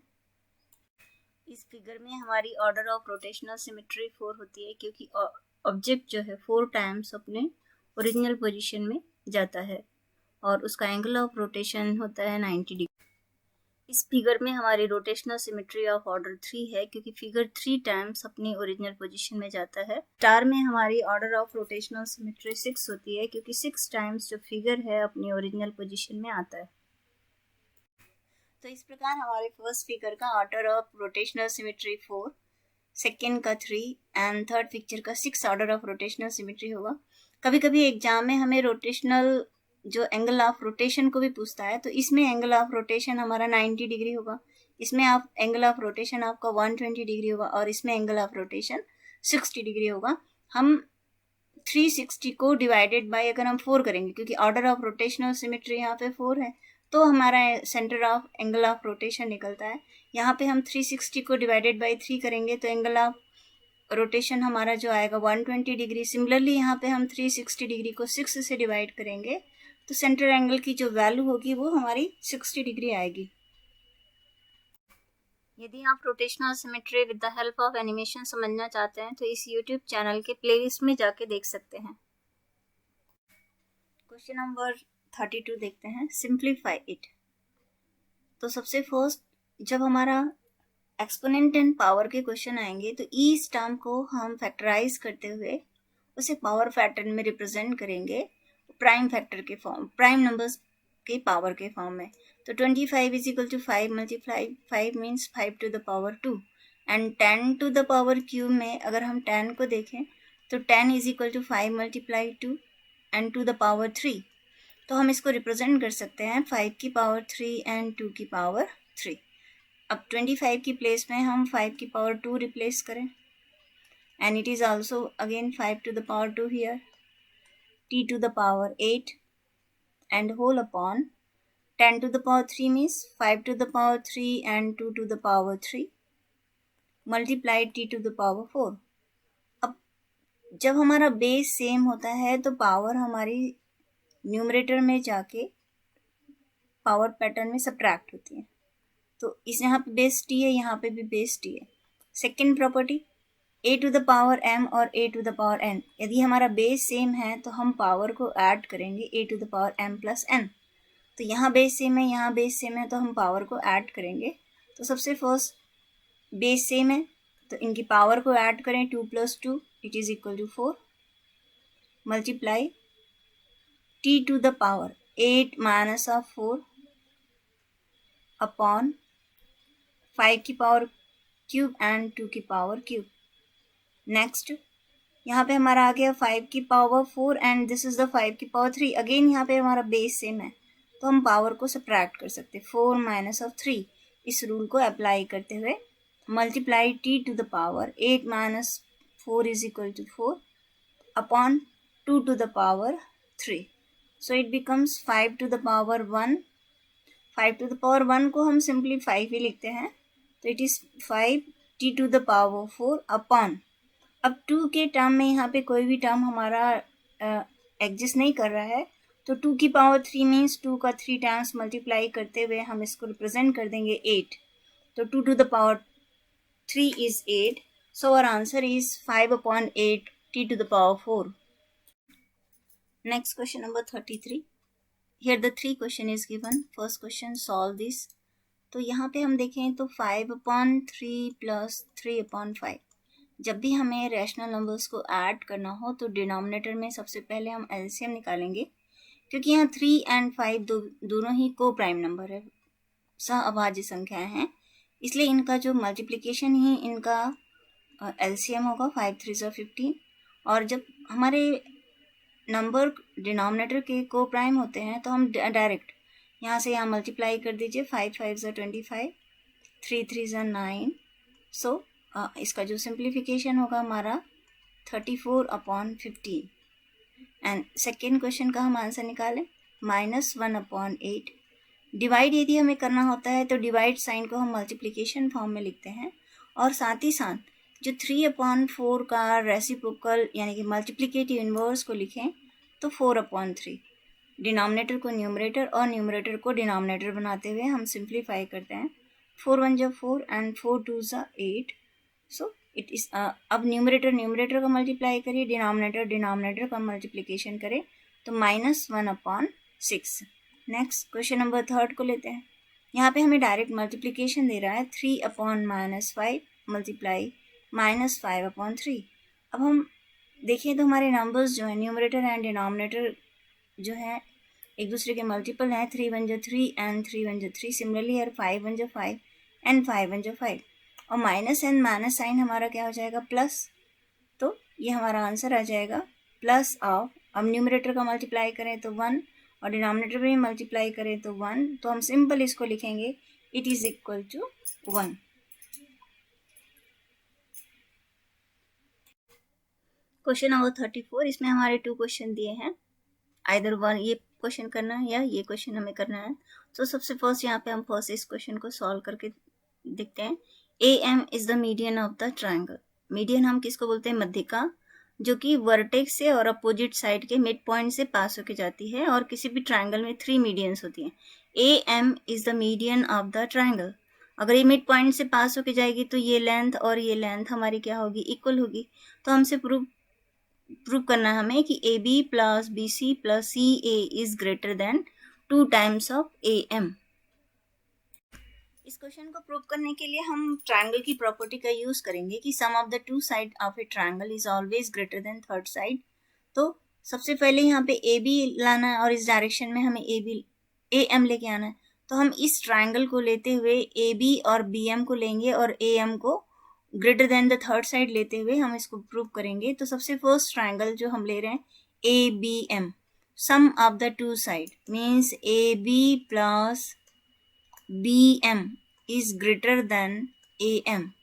Speaker 1: इस फिगर में हमारी ऑर्डर ऑफ रोटेशनल सिमेट्री 4 होती है क्योंकि ऑब्जेक्ट जो है 4 टाइम्स अपने ओरिजिनल पोजीशन में जाता है और उसका एंगल ऑफ रोटेशन होता है 90 डिग्री। इस फिगर में हमारी रोटेशनल सिमेट्री ऑफ ऑर्डर 3 है क्योंकि फिगर 3 टाइम्स अपनी ओरिजिनल पोजीशन में जाता है। स्टार में हमारी ऑर्डर ऑफ रोटेशनल सिमेट्री 6 होती है क्योंकि 6 टाइम्स जो फिगर है अपनी ओरिजिनल पोजीशन में आता है। तो इस प्रकार हमारे फर्स्ट फिगर का order of rotational symmetry 4, second का 3 एंड थर्ड पिक्चर का 6 ऑर्डर ऑफ रोटेशनल सिमेट्री होगा। कभी कभी एग्जाम में हमें रोटेशनल जो एंगल ऑफ रोटेशन को भी पूछता है तो इसमें एंगल ऑफ रोटेशन हमारा 90 डिग्री होगा, इसमें आप एंगल ऑफ रोटेशन आपका 120 डिग्री होगा और इसमें एंगल ऑफ रोटेशन 60 डिग्री होगा। हम 360 को डिवाइडेड बाय अगर हम 4 करेंगे क्योंकि ऑर्डर ऑफ रोटेशनल सिमेट्री यहाँ पे 4 है तो हमारा centre of angle of rotation निकलता है। यहाँ पे हम 360 को डिवाइडेड बाय 3 करेंगे तो एंगल ऑफ रोटेशन हमारा जो आएगा 120 डिग्री। सिमिलरली यहाँ पे हम 360 डिग्री को 6 से डिवाइड करेंगे तो सेंटर एंगल की जो वैल्यू होगी वो हमारी 60 डिग्री आएगी। यदि आप rotational symmetry with the help of animation समझना चाहते हैं तो इस यूट्यूब चैनल के प्लेलिस्ट में जाके देख सकते हैं। क्वेश्चन नंबर 32 देखते हैं, सिंप्लीफाई इट। तो सबसे फर्स्ट जब हमारा एक्सपोनेंट एंड पावर के क्वेश्चन आएंगे तो इस टर्म को हम फैक्टराइज करते हुए उसे पावर पैटर्न में रिप्रेजेंट करेंगे प्राइम फैक्टर के फॉर्म, प्राइम नंबर्स के पावर के फॉर्म में। तो 25 is equal to 5 multiply 5 means 5 to the power 2 and 10 to the power cube में अगर हम 10 को देखें तो 10 is equal to 5 multiply 2 and to the power 3। तो हम इसको रिप्रेजेंट कर सकते हैं 5 की पावर 3 एंड 2 की पावर 3। अब 25 की प्लेस में हम 5 की पावर 2 रिप्लेस करें, and it is also again 5 to the power 2 here, t to the power 8 and whole upon 10 to the power 3 means 5 to the power 3 and 2 to the power 3 multiplied t to the power 4। अब जब हमारा base same होता है तो power हमारी numerator में जाके power pattern में सब्ट्रैक्ट होती है। तो इस यहाँ पे बेस टी है, यहाँ पे भी बेस टी है। Second property a to the power m और a to the power n, यदि हमारा बेस सेम है तो हम पावर को ऐड करेंगे a to the power m plus n। तो यहाँ बेस सेम है, यहाँ बेस सेम है, तो हम पावर को ऐड करेंगे। तो सबसे फर्स्ट बेस सेम है तो इनकी पावर को ऐड करें, 2 + 2 it is equal to 4 multiply t to the power 8 minus of 4 upon 5 की पावर क्यूब एंड 2 की पावर क्यूब। नेक्स्ट यहाँ पे हमारा आ गया 5 की power 4 and this is the 5 की पावर 3। अगेन यहाँ पे हमारा बेस सेम है तो हम पावर को सब्ट्रैक्ट कर सकते हैं, 4 माइनस ऑफ 3। इस रूल को अप्लाई करते हुए multiply t to the power 8 minus 4 is equal to 4 upon 2 to the power 3। So it becomes 5 to the power 1। 5 to the power 1 को हम सिंपली 5 ही लिखते हैं, तो it is 5 t to the power 4 upon, अब 2 के टर्म में यहाँ पे कोई भी टर्म हमारा एग्जिस्ट नहीं कर रहा है, तो 2 की पावर 3 मीन्स 2 का 3 टाइम्स मल्टीप्लाई करते हुए हम इसको रिप्रेजेंट कर देंगे 8। तो 2 to the power 3 is 8, so our answer is 5 upon 8 t to the power 4। Next question number 33। Here the 3 question is given। First question, solve this। तो यहाँ पे हम देखें तो 5 अपॉन 3 प्लस 3 अपॉन 5। जब भी हमें रैशनल नंबर्स को ऐड करना हो तो डिनोमिनेटर में सबसे पहले हम एलसीएम निकालेंगे, क्योंकि यहाँ 3 एंड 5 दोनों ही को प्राइम नंबर है, सहअभाज्य संख्याएं हैं, इसलिए इनका जो मल्टीप्लिकेशन ही इनका एलसीएम होगा 5 3 ज़ा 15। और जब हमारे नंबर डिनोमिनेटर के को प्राइम होते हैं तो हम डायरेक्ट यहाँ से यहाँ मल्टीप्लाई कर दीजिए, 5 5 ज़ा 25, 3 3 ज़ा 9। सो इसका जो सिंप्लीफिकेशन होगा हमारा 34 अपॉन 15। एंड सेकेंड क्वेश्चन का हम आंसर निकालें, -1 अपॉन 8। डिवाइड यदि हमें करना होता है तो डिवाइड साइन को हम मल्टीप्लिकेशन फॉर्म में लिखते हैं, और साथ ही साथ जो 3 अपॉन 4 का रेसिप्रोकल यानी कि मल्टीप्लिकेटिव इन्वर्स को लिखें तो 4 अपॉन 3। डिनोमिनेटर को न्यूमरेटर और न्यूमरेटर को डिनोमिनेटर बनाते हुए हम सिंप्लीफाई करते हैं, 4 1 ज़ा 4 एंड 4 2 ज़ा 8। सो इट इज़ अब न्यूमरेटर का मल्टीप्लाई करिए, डिनोमिनेटर का मल्टीप्लिकेशन करें तो -1 अपॉन 6। नेक्स्ट क्वेश्चन नंबर 3 को लेते हैं। यहाँ पे हमें डायरेक्ट मल्टीप्लिकेशन दे रहा है, 3 अपॉन -5 मल्टीप्लाई -5 अपॉन 3। अब हम देखें तो हमारे नंबर्स जो हैं न्यूमरेटर एंड डिनोमिनेटर जो है एक दूसरे के मल्टीपल हैं, 3 1 ज़ा 3 एंड 3 1 ज़ा 3। सिमिलरली है 5 1 ज़ा 5 एंड 5 1 ज़ा 5। और माइनस एंड माइनस साइन हमारा क्या हो जाएगा, प्लस। तो ये हमारा आंसर आ जाएगा प्लस ऑफ, अब न्यूमरेटर का मल्टीप्लाई करें तो 1 और डिनोमिनेटर में मल्टीप्लाई करें तो 1, तो हम सिंपल इसको लिखेंगे it is equal to 1। Question number 34, इसमें हमारे 2 क्वेश्चन दिए हैं, आइदर वन ये क्वेश्चन करना है या ये क्वेश्चन हमें करना है। तो सबसे फर्स्ट यहाँ पे हम फर्स्ट इस क्वेश्चन को सॉल्व करके देखते हैं। AM is the median of the triangle. Median हम किसको बोलते हैं, मध्यिका, जो कि वर्टेक्स से और अपोजिट साइड के मिड पॉइंट से पास होके जाती है, और किसी भी ट्राइंगल में 3 मीडियंस होती हैं। AM is the median of the triangle. अगर ये मिड पॉइंट से पास होके जाएगी तो ये लेंथ और ये लेंथ हमारी क्या होगी, इक्वल होगी। तो हमसे प्रूव करना है हमें कि AB plus BC plus CA is greater than 2 times of AM। इस क्वेश्चन को प्रूव करने के लिए हम ट्राइंगल की प्रॉपर्टी का यूज करेंगे कि sum of the 2 side of a triangle is always greater than third side. तो सबसे पहले यहाँ पे AB लाना है और इस डायरेक्शन में हमें AM लेके आना है। तो हम इस ट्राइंगल को लेते हुए AB और BM को लेंगे और AM को greater than the third side लेते हुए हम इसको प्रूव करेंगे। तो सबसे फर्स्ट ट्राइंगल जो हम ले रहे हैं ABM, sum of the two side means AB plus BM is greater than AM.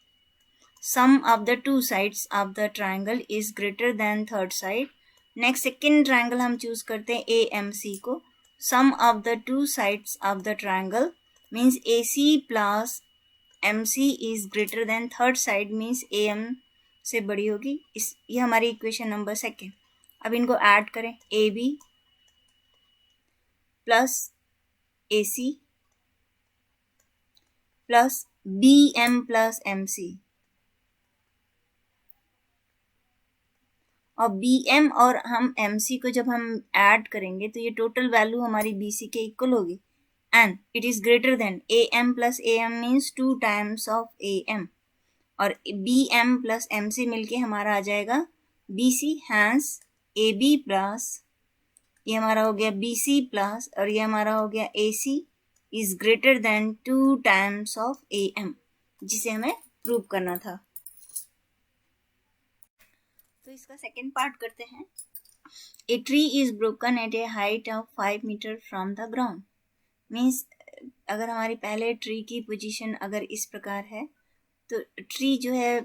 Speaker 1: Sum of the two sides of the triangle is greater than third side. Next second triangle हम choose करते हैं AMC को. Sum of the two sides of the triangle means AC plus MC is greater than third side means AM से बड़ी होगी. ये हमारी equation number second. अब इनको ऐड करें. AB plus AC plus BM plus MC और BM और हम MC को जब हम ऐड करेंगे तो ये टोटल वैल्यू हमारी BC के इक्वल होगी. And it is greater than AM plus AM means 2 times of AM और BM प्लस MC मिलके हमारा आ जाएगा BC. हैंस AB प्लस ये हमारा हो गया BC प्लस और ये हमारा हो गया AC is greater than 2 times of AM, जिसे हमें प्रूव करना था. तो इसका सेकेंड पार्ट करते हैं. A tree is broken at a height of 5 metre from the ground. Means अगर हमारी पहले ट्री की पोजीशन अगर इस प्रकार है तो ट्री जो है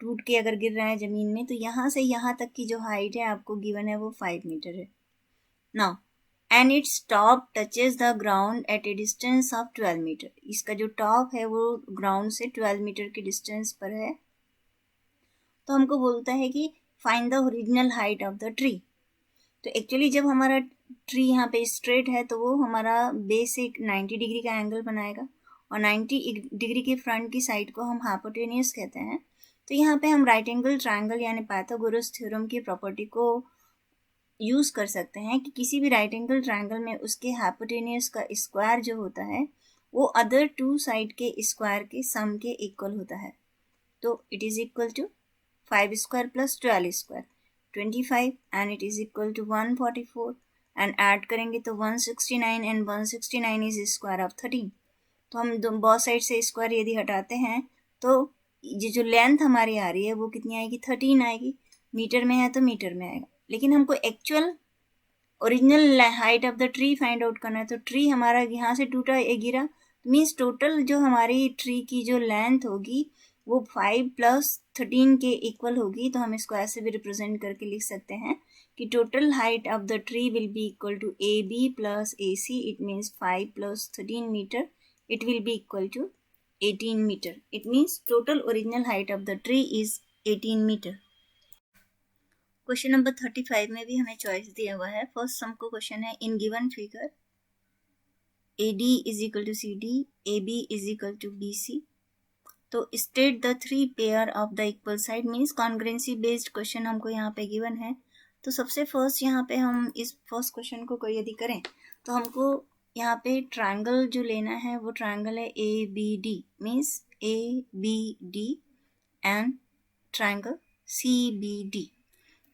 Speaker 1: टूट के अगर गिर रहा है ज़मीन में तो यहाँ से यहाँ तक की जो हाइट है आपको गिवन है वो 5 मीटर है. Now and its top touches the ground at a distance of 12 metre. इसका जो टॉप है वो ग्राउंड से 12 मीटर के डिस्टेंस पर है. तो हमको बोलता है कि find the original height of the tree. तो एक्चुअली जब हमारा ट्री यहाँ पे स्ट्रेट है तो वो हमारा बेस से 90 डिग्री का एंगल बनाएगा और 90 डिग्री के फ्रंट की साइड को हम हाइपोटेनियस कहते हैं. तो यहाँ पे हम राइट एंगल ट्रायंगल यानी पाइथागोरस थ्योरम की प्रॉपर्टी को यूज़ कर सकते हैं कि किसी भी राइट एंगल ट्रायंगल में उसके हाइपोटेनियस का स्क्वायर जो होता है वो अदर टू साइड के स्क्वायर के सम के इक्वल होता है. तो it is equal to 5 square plus 12 square 25 and it is equal to 144 and add करेंगे तो 169 एंड 169 इज स्क्वायर ऑफ 13. तो हम बहुत साइड से स्क्वायर यदि हटाते हैं तो ये जो लेंथ हमारी आ रही है वो कितनी आएगी 13 आएगी. मीटर में है तो मीटर में आएगा. लेकिन हमको actual original height of the tree find out करना है. तो ट्री हमारा यहाँ से टूटा गिरा मीन्स टोटल जो हमारी ट्री की जो लेंथ होगी वो 5 प्लस 13 के इक्वल होगी. तो हम इसको ऐसे भी रिप्रेजेंट करके लिख सकते हैं कि total height of the tree will be equal to AB plus AC. It means 5 plus 13 metre. It will be equal to 18 metre. It means total original height of the tree is 18 metre. Question number 35 में भी हमें choice दिया हुआ है. First हमको question है in given figure AD is equal to CD, AB is equal to BC. तो state the 3 pair of the equal side means congruency based question हमको यहाँ पे गिवन है. तो सबसे फर्स्ट यहाँ पे हम इस फर्स्ट क्वेश्चन को कोई यदि करें तो हमको यहाँ पे ट्रायंगल जो लेना है वो ट्रायंगल है ABD means ABD and triangle CBD.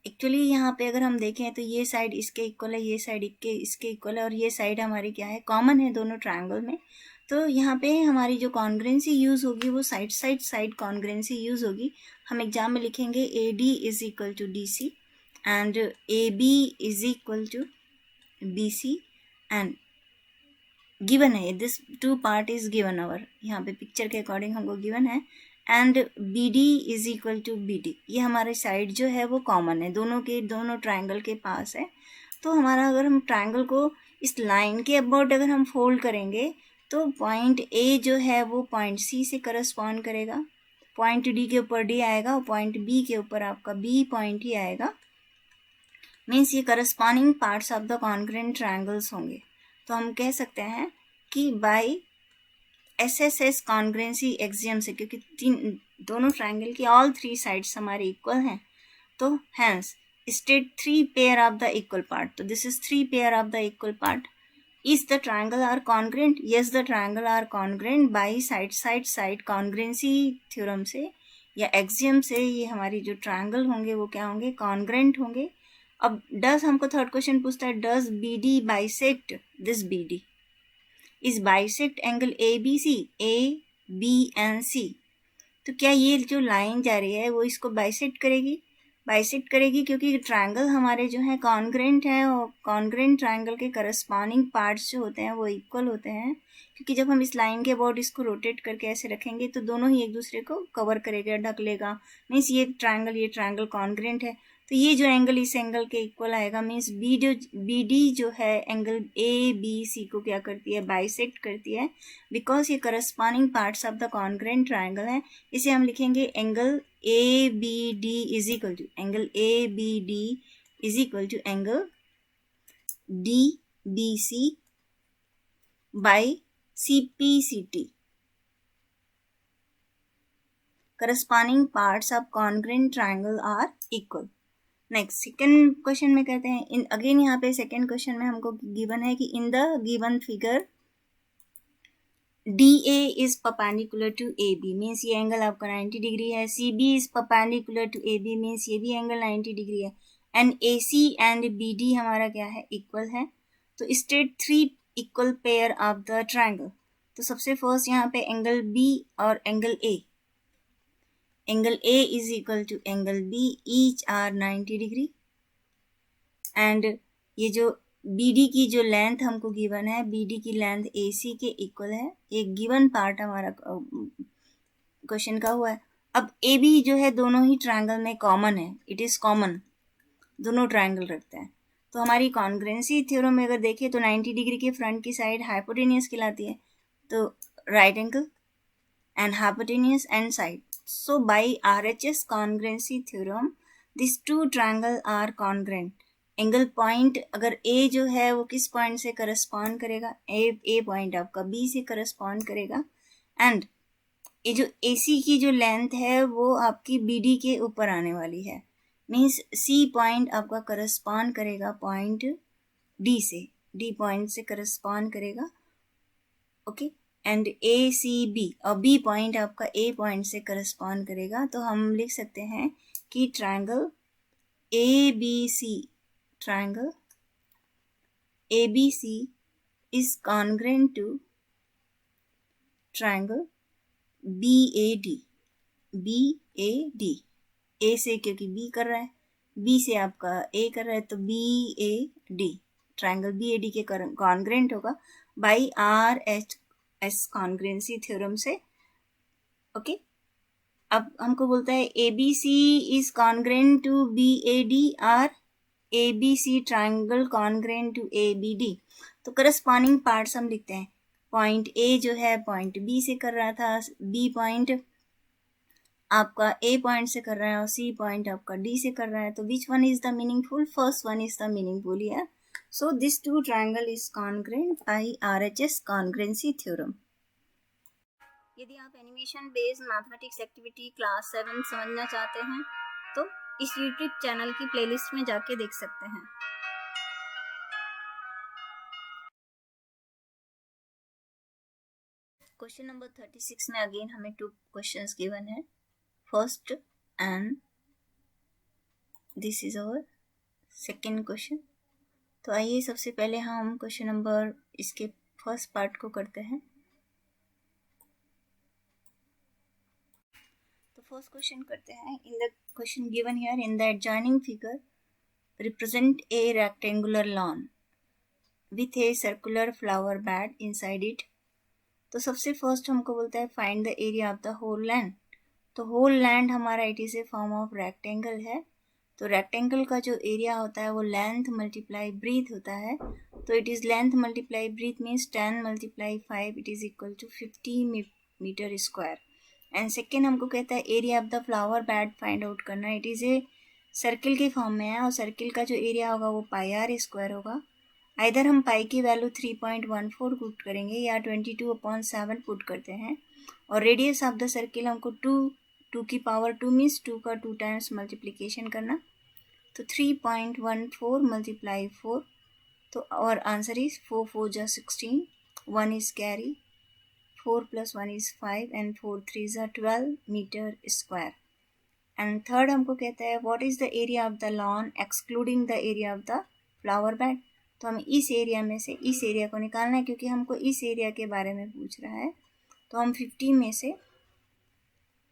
Speaker 1: Actually यहाँ पे अगर हम देखें तो ये साइड इसके इक्वल है, ये साइड इसके इक्वल है और ये साइड हमारी क्या है कॉमन है दोनों ट्रायंगल में. तो यहाँ पे हमारी जो कॉन्ग्रुएंसी यूज़ होगी वो साइड कॉन्ग्रुएंसी यूज़ होगी. हम एग्जाम में लिखेंगे AD is equal to DC and AB is equal to BC and given है this 2 part is given our यहाँ पे पिक्चर के अकॉर्डिंग हमको गिवन है and BD is equal to BD. ये हमारे साइड जो है वो कॉमन है दोनों ट्रायंगल के पास है. तो हमारा अगर हम ट्रायंगल को इस लाइन के अबाउट अगर हम फोल्ड करेंगे तो पॉइंट A जो है वो पॉइंट C से करस्पॉन्ड करेगा. पॉइंट D के ऊपर D आएगा और पॉइंट B के ऊपर आपका B पॉइंट ही आएगा. मीन्स ये corresponding parts of the congruent triangles होंगे. तो हम कह सकते हैं कि बाय SSS कॉन्ग्रुएंसी एक्सियम से, क्योंकि दोनों ट्रायंगल की ऑल 3 साइड्स हमारे इक्वल हैं, तो hence state 3 pair of the equal part. तो this is 3 pair of the equal part. Is the triangle are congruent? Yes the triangle are congruent by side congruency theorem से या axiom से. ये हमारी जो ट्रायंगल होंगे वो क्या होंगे कॉन्ग्रुएंट होंगे. अब डज हमको थर्ड क्वेश्चन पूछता है does BD bisect this BD is bisect angle ABC AB and C. तो क्या ये जो लाइन जा रही है वो इसको बाइसेक्ट करेगी? बाइसेक्ट करेगी क्योंकि ट्रायंगल हमारे जो है कॉन्ग्रेंट है और कॉन्ग्रेंट ट्रायंगल के करस्पॉन्डिंग पार्ट्स जो होते हैं वो इक्वल होते हैं, क्योंकि जब हम इस लाइन के अबाउट इसको रोटेट करके ऐसे रखेंगे तो दोनों ही एक दूसरे को कवर करेगा, ढक लेगा। मीन्स ये ट्रायंगल कॉन्ग्रेंट है, तो ये जो एंगल इस एंगल के इक्वल आएगा। मीन्स बी डी जो है एंगल ए बी सी को क्या करती है, बाइसेक्ट करती है, बिकॉज ये corresponding parts of the congruent triangle है। इसे हम लिखेंगे angle A B D is equal to angle A B D is equal to angle D B C by C P C T. Corresponding parts of congruent triangle are equal. Next second question में कहते हैं, in again यहाँ पे second question में हमको given है कि in the given figure DA is perpendicular to AB, means ये एंगल आपका 90 डिग्री है। CB is perpendicular to AB, means ये भी एंगल 90 डिग्री है। एंड AC एंड BD हमारा क्या है, इक्वल है। तो state 3 equal pair of the triangle. तो सबसे फर्स्ट यहाँ पे एंगल B और angle A, angle A is equal to angle B, each are 90 degree. And ये जो BD की जो लेंथ हमको गिवन है, BD की लेंथ AC के इक्वल है। एक गिवन पार्ट हमारा क्वेश्चन का हुआ है। अब AB जो है दोनों ही ट्रायंगल में कॉमन है, इट इज़ कॉमन, दोनों ट्रायंगल रखते हैं। तो हमारी कॉन्ग्रेंसी थ्योरम में अगर देखें तो 90 डिग्री के फ्रंट की साइड हाइपोटेनियस कहलाती है, तो right angle and hypotenuse and side. So by RHS congruency theorem, these two triangle are congruent. Angle point अगर A जो है वो किस पॉइंट से करस्पॉन्ड करेगा, ए पॉइंट आपका B से करस्पॉन्ड करेगा। एंड ये जो AC की जो लेंथ है वो आपकी BD के ऊपर आने वाली है, मीन्स C पॉइंट आपका करस्पॉन्ड करेगा पॉइंट D से, D पॉइंट से करस्पॉन्ड करेगा, ओके। एंड ACB और B पॉइंट आपका A पॉइंट से करस्पॉन्ड करेगा। तो हम लिख सकते हैं कि triangle ABC is congruent to triangle BAD। A से क्योंकि B कर रहा है, B से आपका A कर रहा है, तो BAD, ट्रायंगल BAD के कॉन्ग्रेंट होगा बाई RHS कॉन्ग्रेंसी थ्योरम से, ओके। अब हमको बोलता है ABC is congruent to BAD और ABC triangle congruent to ABD। तो करस्पॉन्डिंग पार्ट्स हम लिखते हैं, पॉइंट A जो है पॉइंट B से कर रहा था, B पॉइंट आपका A पॉइंट से कर रहा है और C पॉइंट आपका D से कर रहा है। तो which one is the meaningful, first one is the meaningful here. So this two triangle is congruent by RHS congruency theorem। यदि आप animation based mathematics activity class 7 समझना चाहते हैं तो इस यूट्यूब चैनल की प्लेलिस्ट में जाके देख सकते हैं। क्वेश्चन नंबर 36 में अगेन हमें 2 क्वेश्चंस गिवन है, first and this is our second question. तो आइए सबसे पहले हम क्वेश्चन नंबर इसके फर्स्ट पार्ट को करते हैं। तो फर्स्ट क्वेश्चन करते हैं, in the question given here in the adjoining figure represent a rectangular lawn with a circular flower bed inside it. तो सबसे फर्स्ट हमको बोलता है find the area of the whole land. तो होल लैंड हमारा it is a form of rectangle है, तो rectangle का जो एरिया होता है वो लेंथ मल्टीप्लाई ब्रीथ होता है। तो it is length multiply breadth means 10 multiply 5 it is equal to 50 metre square. And second हमको कहता है area of the flower bed find out करना, इट इज़ ए सर्किल के फॉर्म में है और सर्किल का जो एरिया होगा वो पाई आर स्क्वायर होगा। इधर हम पाई की वैल्यू 3.14 पुट करेंगे या 22/7 पुट करते हैं, और रेडियस ऑफ द सर्किल हमको 2 की पावर 2 मीन्स 2 का 2 टाइम्स मल्टीप्लिकेशन करना, तो 3.14 मल्टीप्लाई 4, तो और आंसर इज 4 4 जा 16, 1 इज कैरी, 4 + 1 इज 5 एंड 4 3 जा 12 मीटर स्क्वायर। एंड थर्ड हमको कहता है what is the area of the lawn excluding the area of the flower bed. तो हमें इस एरिया में से इस एरिया को निकालना है, क्योंकि हमको इस एरिया के बारे में पूछ रहा है। तो हम 50 में से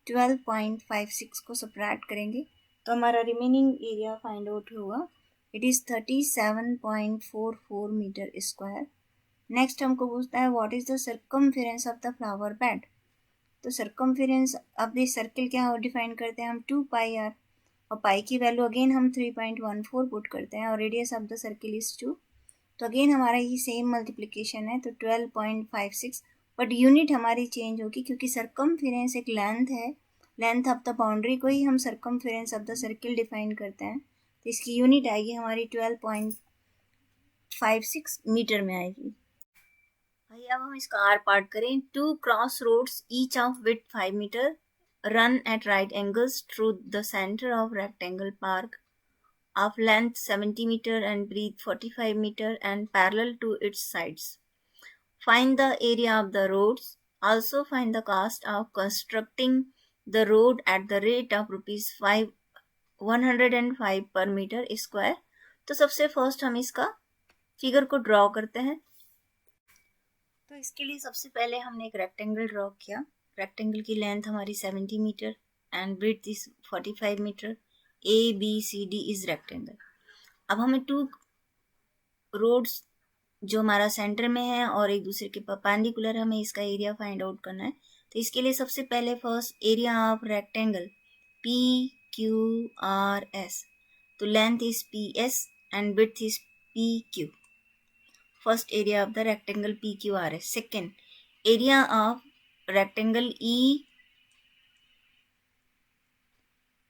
Speaker 1: 12.56 को सब्ट्रैक्ट करेंगे, तो हमारा रिमेनिंग एरिया फाइंड आउट होगा, it is 37.44 metre square. Next हमको पूछता है what is the circumference of the flower bed. तो सर्कमफेरेंस ऑफ द सर्किल क्या डिफाइन करते हैं हम, 2πr, और पाई की वैल्यू अगेन हम 3.14 पुट करते हैं, और radius of the circle is 2। तो अगेन हमारा ये सेम मल्टीप्लिकेशन है, तो 12.56, बट यूनिट हमारी चेंज होगी क्योंकि सर्कमफेरेंस एक लेंथ है, लेंथ ऑफ द बाउंड्री को ही हम circumference of the circle define करते हैं। तो इसकी यूनिट आएगी हमारी 12.56 मीटर में आएगी। भाई अब हम इसका आर पार्ट करें। 2 cross roads each of width 5 metre run at right angles through the center of rectangle park of length 70 meter and breadth 45 meter and parallel to its sides. Find the area of the roads. Also find the cost of constructing the road at the rate of rupees 105 per meter square. तो सबसे first हम इसका figure को draw करते हैं। तो इसके लिए सबसे पहले हमने एक रेक्टेंगल ड्रॉ किया। रेक्टेंगल की लेंथ हमारी 70 metre and breadth is 45 metre. ABCD is rectangle. अब हमें 2 रोड्स जो हमारा सेंटर में है और एक दूसरे के परपेंडिकुलर, हमें इसका एरिया फाइंड आउट करना है। तो इसके लिए सबसे पहले first area of rectangle PQRS, तो length is PS and breadth is PQ। First area of the rectangle PQRS। Second area of rectangle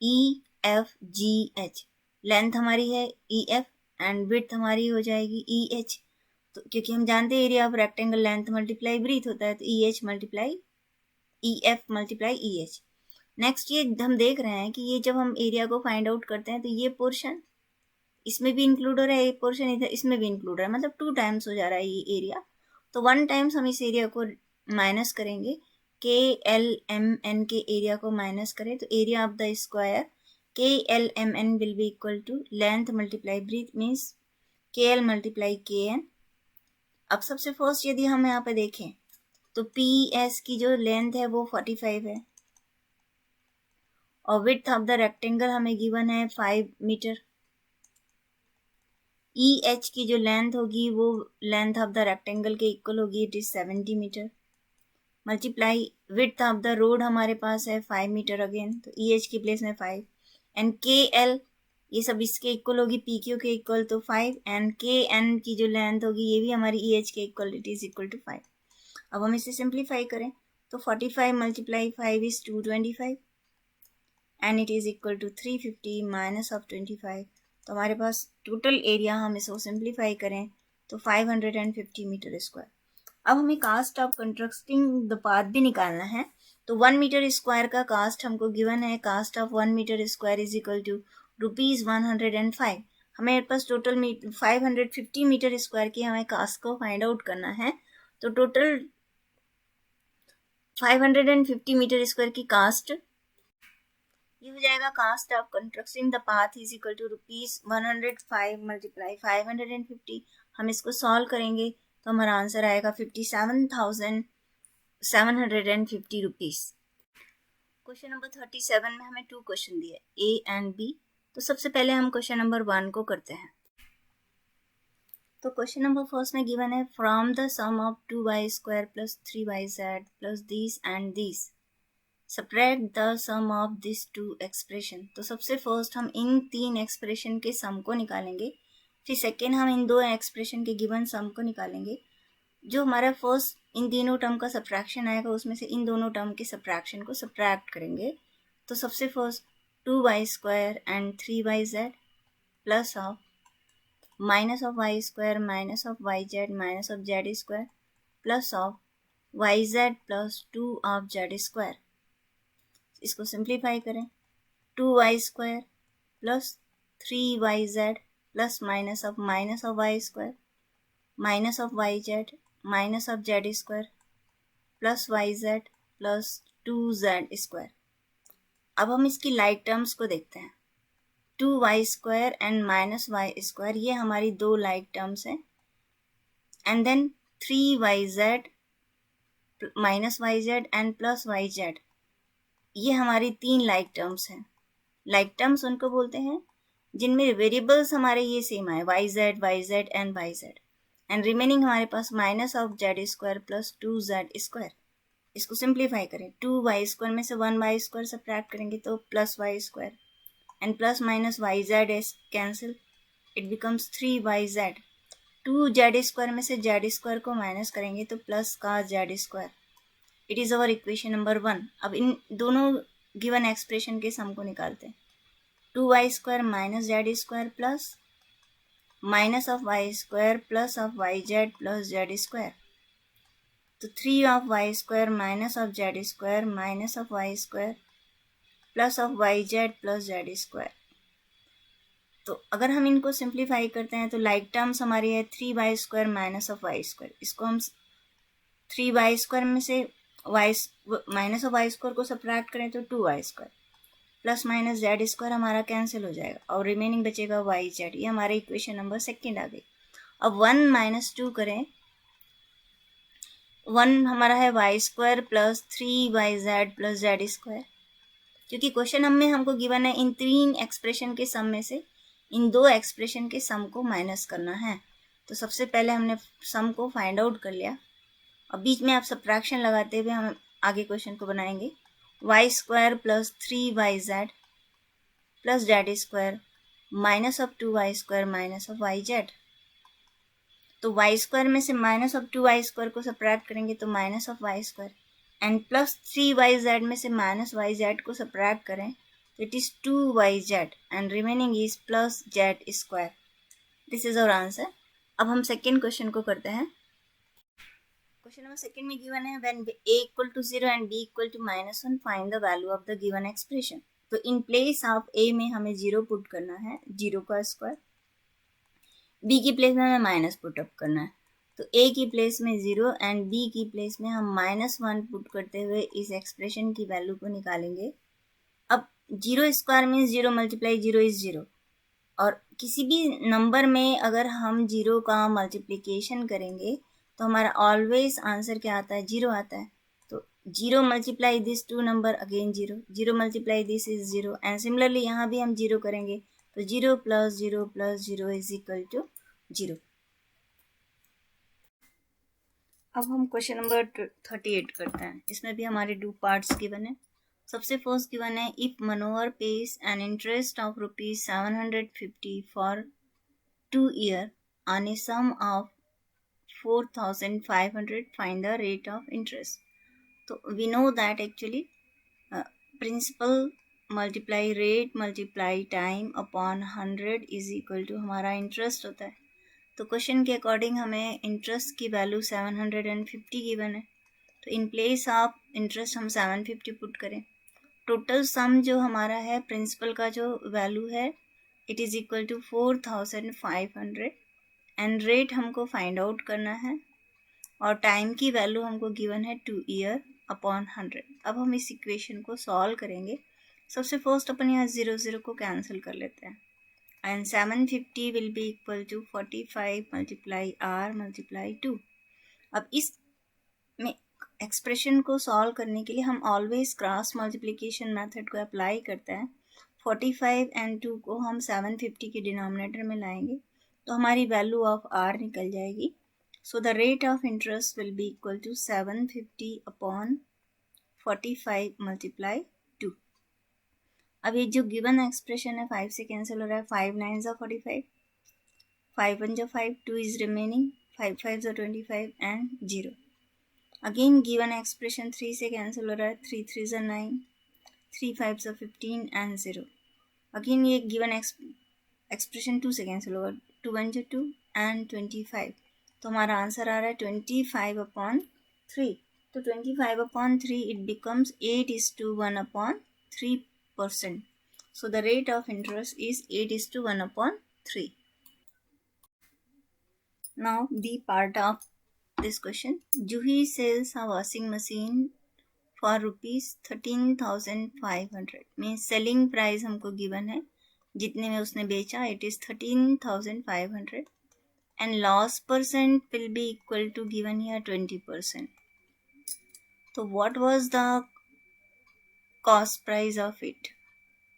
Speaker 1: EFGH, length हमारी है EF एंड विड्थ हमारी हो जाएगी EH। तो क्योंकि हम जानते हैं area of rectangle length multiply breadth होता है, तो EH multiply EF multiply EH। Next ये हम देख रहे हैं कि ये जब हम एरिया को फाइंड आउट करते हैं तो ये पोर्शन इसमें भी इंक्लूड हो रहा है, ये पोर्शन इधर इसमें भी इंक्लूड हो रहा है, मतलब 2 टाइम्स हो जा रहा है ये एरिया। तो 1 टाइम्स हम इस एरिया को माइनस करेंगे, KLMN के एरिया को माइनस करें तो area of the square KLMN will be equal to length multiply breadth means KL multiply KN। अब सबसे फर्स्ट यदि हम यहाँ पे देखें तो PS की जो लेंथ है वो 45 है और विड्थ ऑफ द रेक्टेंगल हमें गिवन है 5 मीटर। EH की जो लेंथ होगी वो लेंथ ऑफ द रेक्टेंगल के इक्वल होगी, it is 70 metre. Multiply width of the road हमारे पास है 5 मीटर अगेन, तो EH की प्लेस में 5 एंड KL ये सब इसके इक्वल होगी, PQ के इक्वल तो 5 एंड KN की जो लेंथ होगी ये भी हमारी EH के equal, it is equal to 5। अब हम इसे सिंप्लीफाई करें तो 45 multiply 5 is 225 and it is equal to 350 minus of 25। तो हमारे पास टोटल एरिया हम इसको सिंप्लीफाई करें तो 550 मीटर स्क्वायर। अब हमें cost of constructing the path भी निकालना है। तो 1 मीटर स्क्वायर का कास्ट हमको गिवन है, cost of 1 metre square is equal to ₹105। हमें पास टोटल 550 मीटर स्क्वायर की हमें कास्ट को फाइंड आउट करना है। तो टोटल 550 मीटर स्क्वायर की कास्ट ये हो जाएगा, cost of constructing the path is equal to ₹105 multiply 550। हम इसको सॉल्व करेंगे तो हमारा आंसर आएगा 57,750 रुपीज। क्वेश्चन नंबर 37 में हमें 2 क्वेश्चन दिए A एंड B। तो सबसे पहले हम क्वेश्चन नंबर 1 को करते हैं। तो क्वेश्चन नंबर फर्स्ट में गिवन है from the sum of 2y² plus 3yz plus this and this subtract the sum of this 2 expression. तो सबसे फर्स्ट हम इन 3 एक्सप्रेशन के सम को निकालेंगे, फिर सेकेंड हम इन 2 एक्सप्रेशन के गिवन सम को निकालेंगे। जो हमारा फर्स्ट इन तीनों टर्म का सब्ट्रैक्शन आएगा उसमें से इन दोनों टर्म के सब्ट्रैक्शन को सब्ट्रैक्ट करेंगे। तो सबसे first 2y² and 3yz plus of minus of y² minus of yz minus of z² plus of yz plus 2 of z²। इसको सिंप्लीफाई करें 2y² plus 3yz plus minus of y² minus of yz minus of z² plus yz plus 2z²। अब हम इसकी like terms को देखते हैं। 2y² and minus y² ये हमारी 2 लाइक टर्म्स हैं and then 3yz minus yz and plus yz ये हमारी 3 लाइक टर्म्स हैं। लाइक टर्म्स उनको बोलते हैं जिनमें वेरिएबल्स हमारे ये सेम आए, Y Z and Y Z, and remaining हमारे पास minus of Z square plus 2z²। इसको सिंप्लीफाई करें, 2y² में से 1y² सब्ट्रैक्ट करेंगे तो +y², and plus minus y z is cancel, it becomes 3yz। 2z² में से z² को माइनस करेंगे तो प्लस का z²। It is our equation number 1। अब इन दोनों गिवन एक्सप्रेशन के सम को निकालते हैं। 2y² minus z² plus minus of y² plus of yz plus z²। तो 3 of y² minus of z² minus of y² plus of yz plus z²। तो अगर हम इनको सिंप्लीफाई करते हैं तो लाइक टर्म्स हमारी है 3y² माइनस ऑफ y²। इसको हम 3y² में से y माइनस ऑफ y² को सब्ट्रैक्ट करें तो 2y² प्लस माइनस z² हमारा कैंसिल हो जाएगा और रिमेनिंग बचेगा yz। ये हमारे इक्वेशन नंबर 2 आ गई। अब 1 माइनस 2 करें, 1 हमारा है y² plus 3yz plus z²। क्योंकि क्वेश्चन में हमको गिवन है इन 3 एक्सप्रेशन के सम में से इन 2 एक्सप्रेशन के सम को माइनस करना है। तो सबसे पहले हमने सम को फाइंड आउट कर लिया। अब बीच में आप सब्ट्रैक्शन लगाते हुए हम आगे क्वेश्चन को बनाएंगे। y² plus 3yz plus z² minus of 2y² minus of yz। तो y² में से माइनस ऑफ 2y² को सब्ट्रैक्ट करेंगे तो minus of y², and plus 3yz में से माइनस yz को सब्ट्रैक्ट करें तो it is 2yz and remaining is plus z²। This is our answer. अब हम सेकेंड क्वेश्चन को करते हैं। क्वेश्चन नंबर 2 में गिवन है when a = 0 and b = -1 find the value of the given expression. तो इन प्लेस ऑफ a में हमें 0 पुट करना है, 0 का स्क्वायर। b की प्लेस में हमें माइनस पुट अप करना है। तो a की प्लेस में 0 एंड b की प्लेस में हम -1 पुट करते हुए इस एक्सप्रेशन की वैल्यू को निकालेंगे। अब 0 स्क्वायर मीन्स 0 मल्टीप्लाई 0 इज 0, और किसी भी नंबर में अगर हम 0 का मल्टीप्लिकेशन करेंगे तो हमारा ऑलवेज आंसर क्या आता है, 0 आता है। तो 0 multiply this 2 number again 0, 0 multiply this is 0, and similarly यहाँ भी हम 0 करेंगे तो 0 plus 0 plus 0 is equal to 0। अब हम क्वेश्चन नंबर 38 करते हैं। इसमें भी हमारे 2 पार्ट्स गिवन है। सबसे फर्स्ट गिवन है if Manohar page an interest of ₹750 for 2 years on a sum of 4,500, find the rate of interest. तो we know that actually principal multiply rate multiply time upon 100 is equal to हमारा interest होता है। तो question के according हमें interest की value 750 given है। तो इन प्लेस ऑफ इंटरेस्ट हम 750 पुट करें। टोटल सम जो हमारा है प्रिंसिपल का जो वैल्यू है it is equal to 4,500, and rate हमको फाइंड आउट करना है और टाइम की वैल्यू हमको गिवन है 2 year अपॉन 100। अब हम इस इक्वेशन को सॉल्व करेंगे। सबसे फर्स्ट अपन यहाँ 0 0 को कैंसिल कर लेते हैं, and 750 will be equal to 45 multiply r multiply 2। अब इस में एक्सप्रेशन को सॉल्व करने के लिए हम ऑलवेज क्रॉस मल्टीप्लिकेशन मेथड को अप्लाई करते हैं। 45 एंड 2 को हम 750 के डिनोमिनेटर में लाएंगे तो हमारी वैल्यू ऑफ r निकल जाएगी। So the rate of interest will be equal to 750 upon 45 multiply 2। अब ये जो गिवन एक्सप्रेशन है 5 से कैंसिल हो रहा है, 5 9 ज़ा 45, 5 1 ज़ा 5, 2 इज रिमेनिंग, 5 5 ज़ा 25 एंड 0। अगेन गिवन एक्सप्रेशन 3 से कैंसिल हो रहा है, 3 3 ज़ा 9, 3 5 ज़ा 15 एंड 0। अगेन ये गिवन एक्सप्रेशन 2 से कैंसिल होगा, 2 1 ज़ा 2 एंड 25। तो हमारा आंसर आ रहा है 25 अपॉन 3। तो 25 upon 3 it becomes 8:1/3%. So the rate of interest is 8:1/3. Now the part of this question. Juhi sells a washing machine for ₹13,500. Means selling price हमको गिवन है, जितने में उसने बेचा it is 13,500, and loss percent will be equal to given here 20%. तो what was the cost price of it,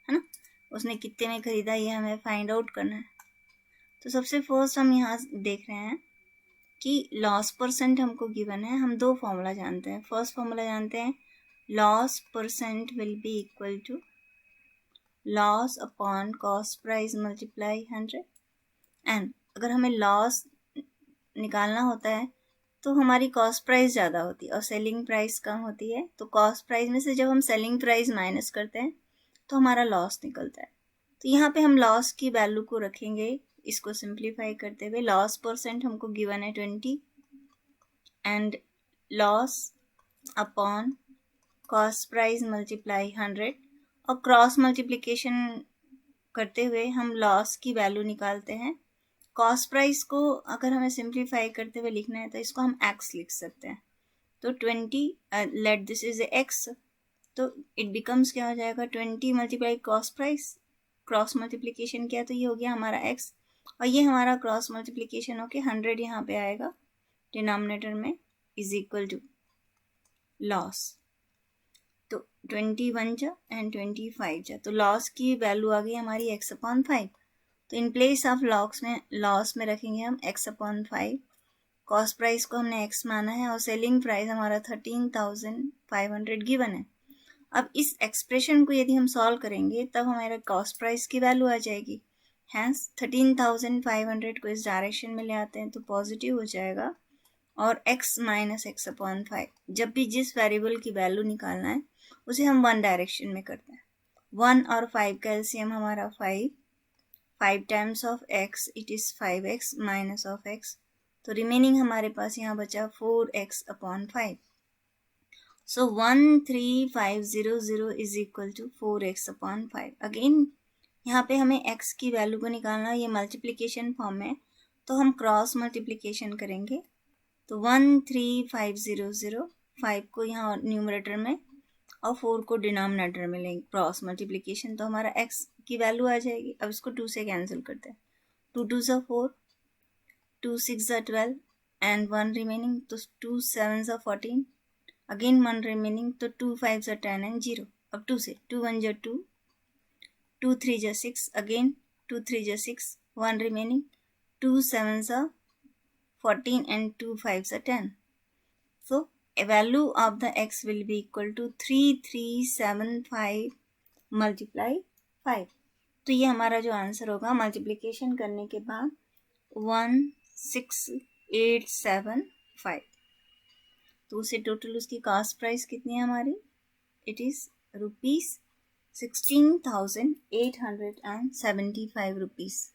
Speaker 1: है ना। उसने कितने में खरीदा ये हमें फाइंड आउट करना है। तो सबसे फर्स्ट हम यहाँ देख रहे हैं कि लॉस परसेंट हमको गिवन है। हम दो फॉर्मूला जानते हैं। फर्स्ट फॉर्मूला जानते हैं loss percent will be equal to loss upon cost price multiply 100। And अगर हमें लॉस निकालना होता है तो हमारी कॉस्ट प्राइस ज़्यादा होती है और सेलिंग प्राइस कम होती है। तो कॉस्ट प्राइस में से जब हम सेलिंग प्राइस माइनस करते हैं तो हमारा लॉस निकलता है। तो यहाँ पे हम लॉस की वैल्यू को रखेंगे, इसको सिंप्लीफाई करते हुए। लॉस परसेंट हमको गिवन है 20 and loss upon cost price multiply 100 और क्रॉस मल्टीप्लिकेशन करते हुए हम लॉस की वैल्यू निकालते हैं। कॉस्ट प्राइस को अगर हमें सिंप्लीफाई करते हुए लिखना है तो इसको हम x लिख सकते हैं। तो 20 लेट दिस इज x, तो इट बिकम्स क्या हो जाएगा 20 multiply cost price, cross multiplication किया तो ये हो गया हमारा x और ये हमारा क्रॉस मल्टीप्लिकेशन होके 100 यहाँ पे आएगा डिनोमिनेटर में इज इक्वल टू लॉस। तो 21 जा एंड 25 जा, तो लॉस की वैल्यू आ गई हमारी x/5। तो इन प्लेस ऑफ लॉस में रखेंगे हम x/5। कॉस्ट प्राइस को हमने x माना है और सेलिंग प्राइस हमारा 13,500 गिवन है। अब इस एक्सप्रेशन को यदि हम सॉल्व करेंगे तब हमारे कॉस्ट प्राइस की वैल्यू आ जाएगी। हैंस 13,500 को इस डायरेक्शन में ले आते हैं तो पॉजिटिव हो जाएगा और x माइनस x/5, जब भी जिस वेरिएबल की वैल्यू निकालना है उसे हम वन डायरेक्शन में करते हैं। 1 और 5 का एलसीएम हमारा 5 times of x it is 5x minus of x, तो रिमेनिंग हमारे पास यहाँ बचा 4x/5। So 13500 is equal to 4x/5। Again यहाँ पे हमें x की वैल्यू को निकालना, ये मल्टीप्लिकेशन फॉर्म में, तो हम क्रॉस मल्टीप्लिकेशन करेंगे। तो 13500, 5 को यहाँ न्यूमरेटर में और 4 को डिनोमिनेटर में लेंगे क्रॉस मल्टीप्लिकेशन, तो हमारा x की वैल्यू आ जाएगी। अब इसको 2 से कैंसिल करते हैं। 2 2 ज़ा 4, 2 6 ज़ा 12 एंड 1 रिमेनिंग, तो 2 7 ज़ा 14, अगेन 1 रिमेनिंग, तो 2 5 ज़ा 10 एंड 0। अब 2 से 2 1 ज़ा 2, 2 3 ज़ा 6, अगेन 2 3 ज़ा 6, 1 रिमेनिंग, 2 7 ज़ा 14 and 2 5 are 10. So a value of the x will be equal to 3375 multiply 5. तो ये हमारा जो आंसर होगा मल्टीप्लिकेशन करने के बाद 16875। तो उसे टोटल उसकी कॉस्ट प्राइस कितनी है हमारी, इट इज़ ₹16,875 रुपीज़।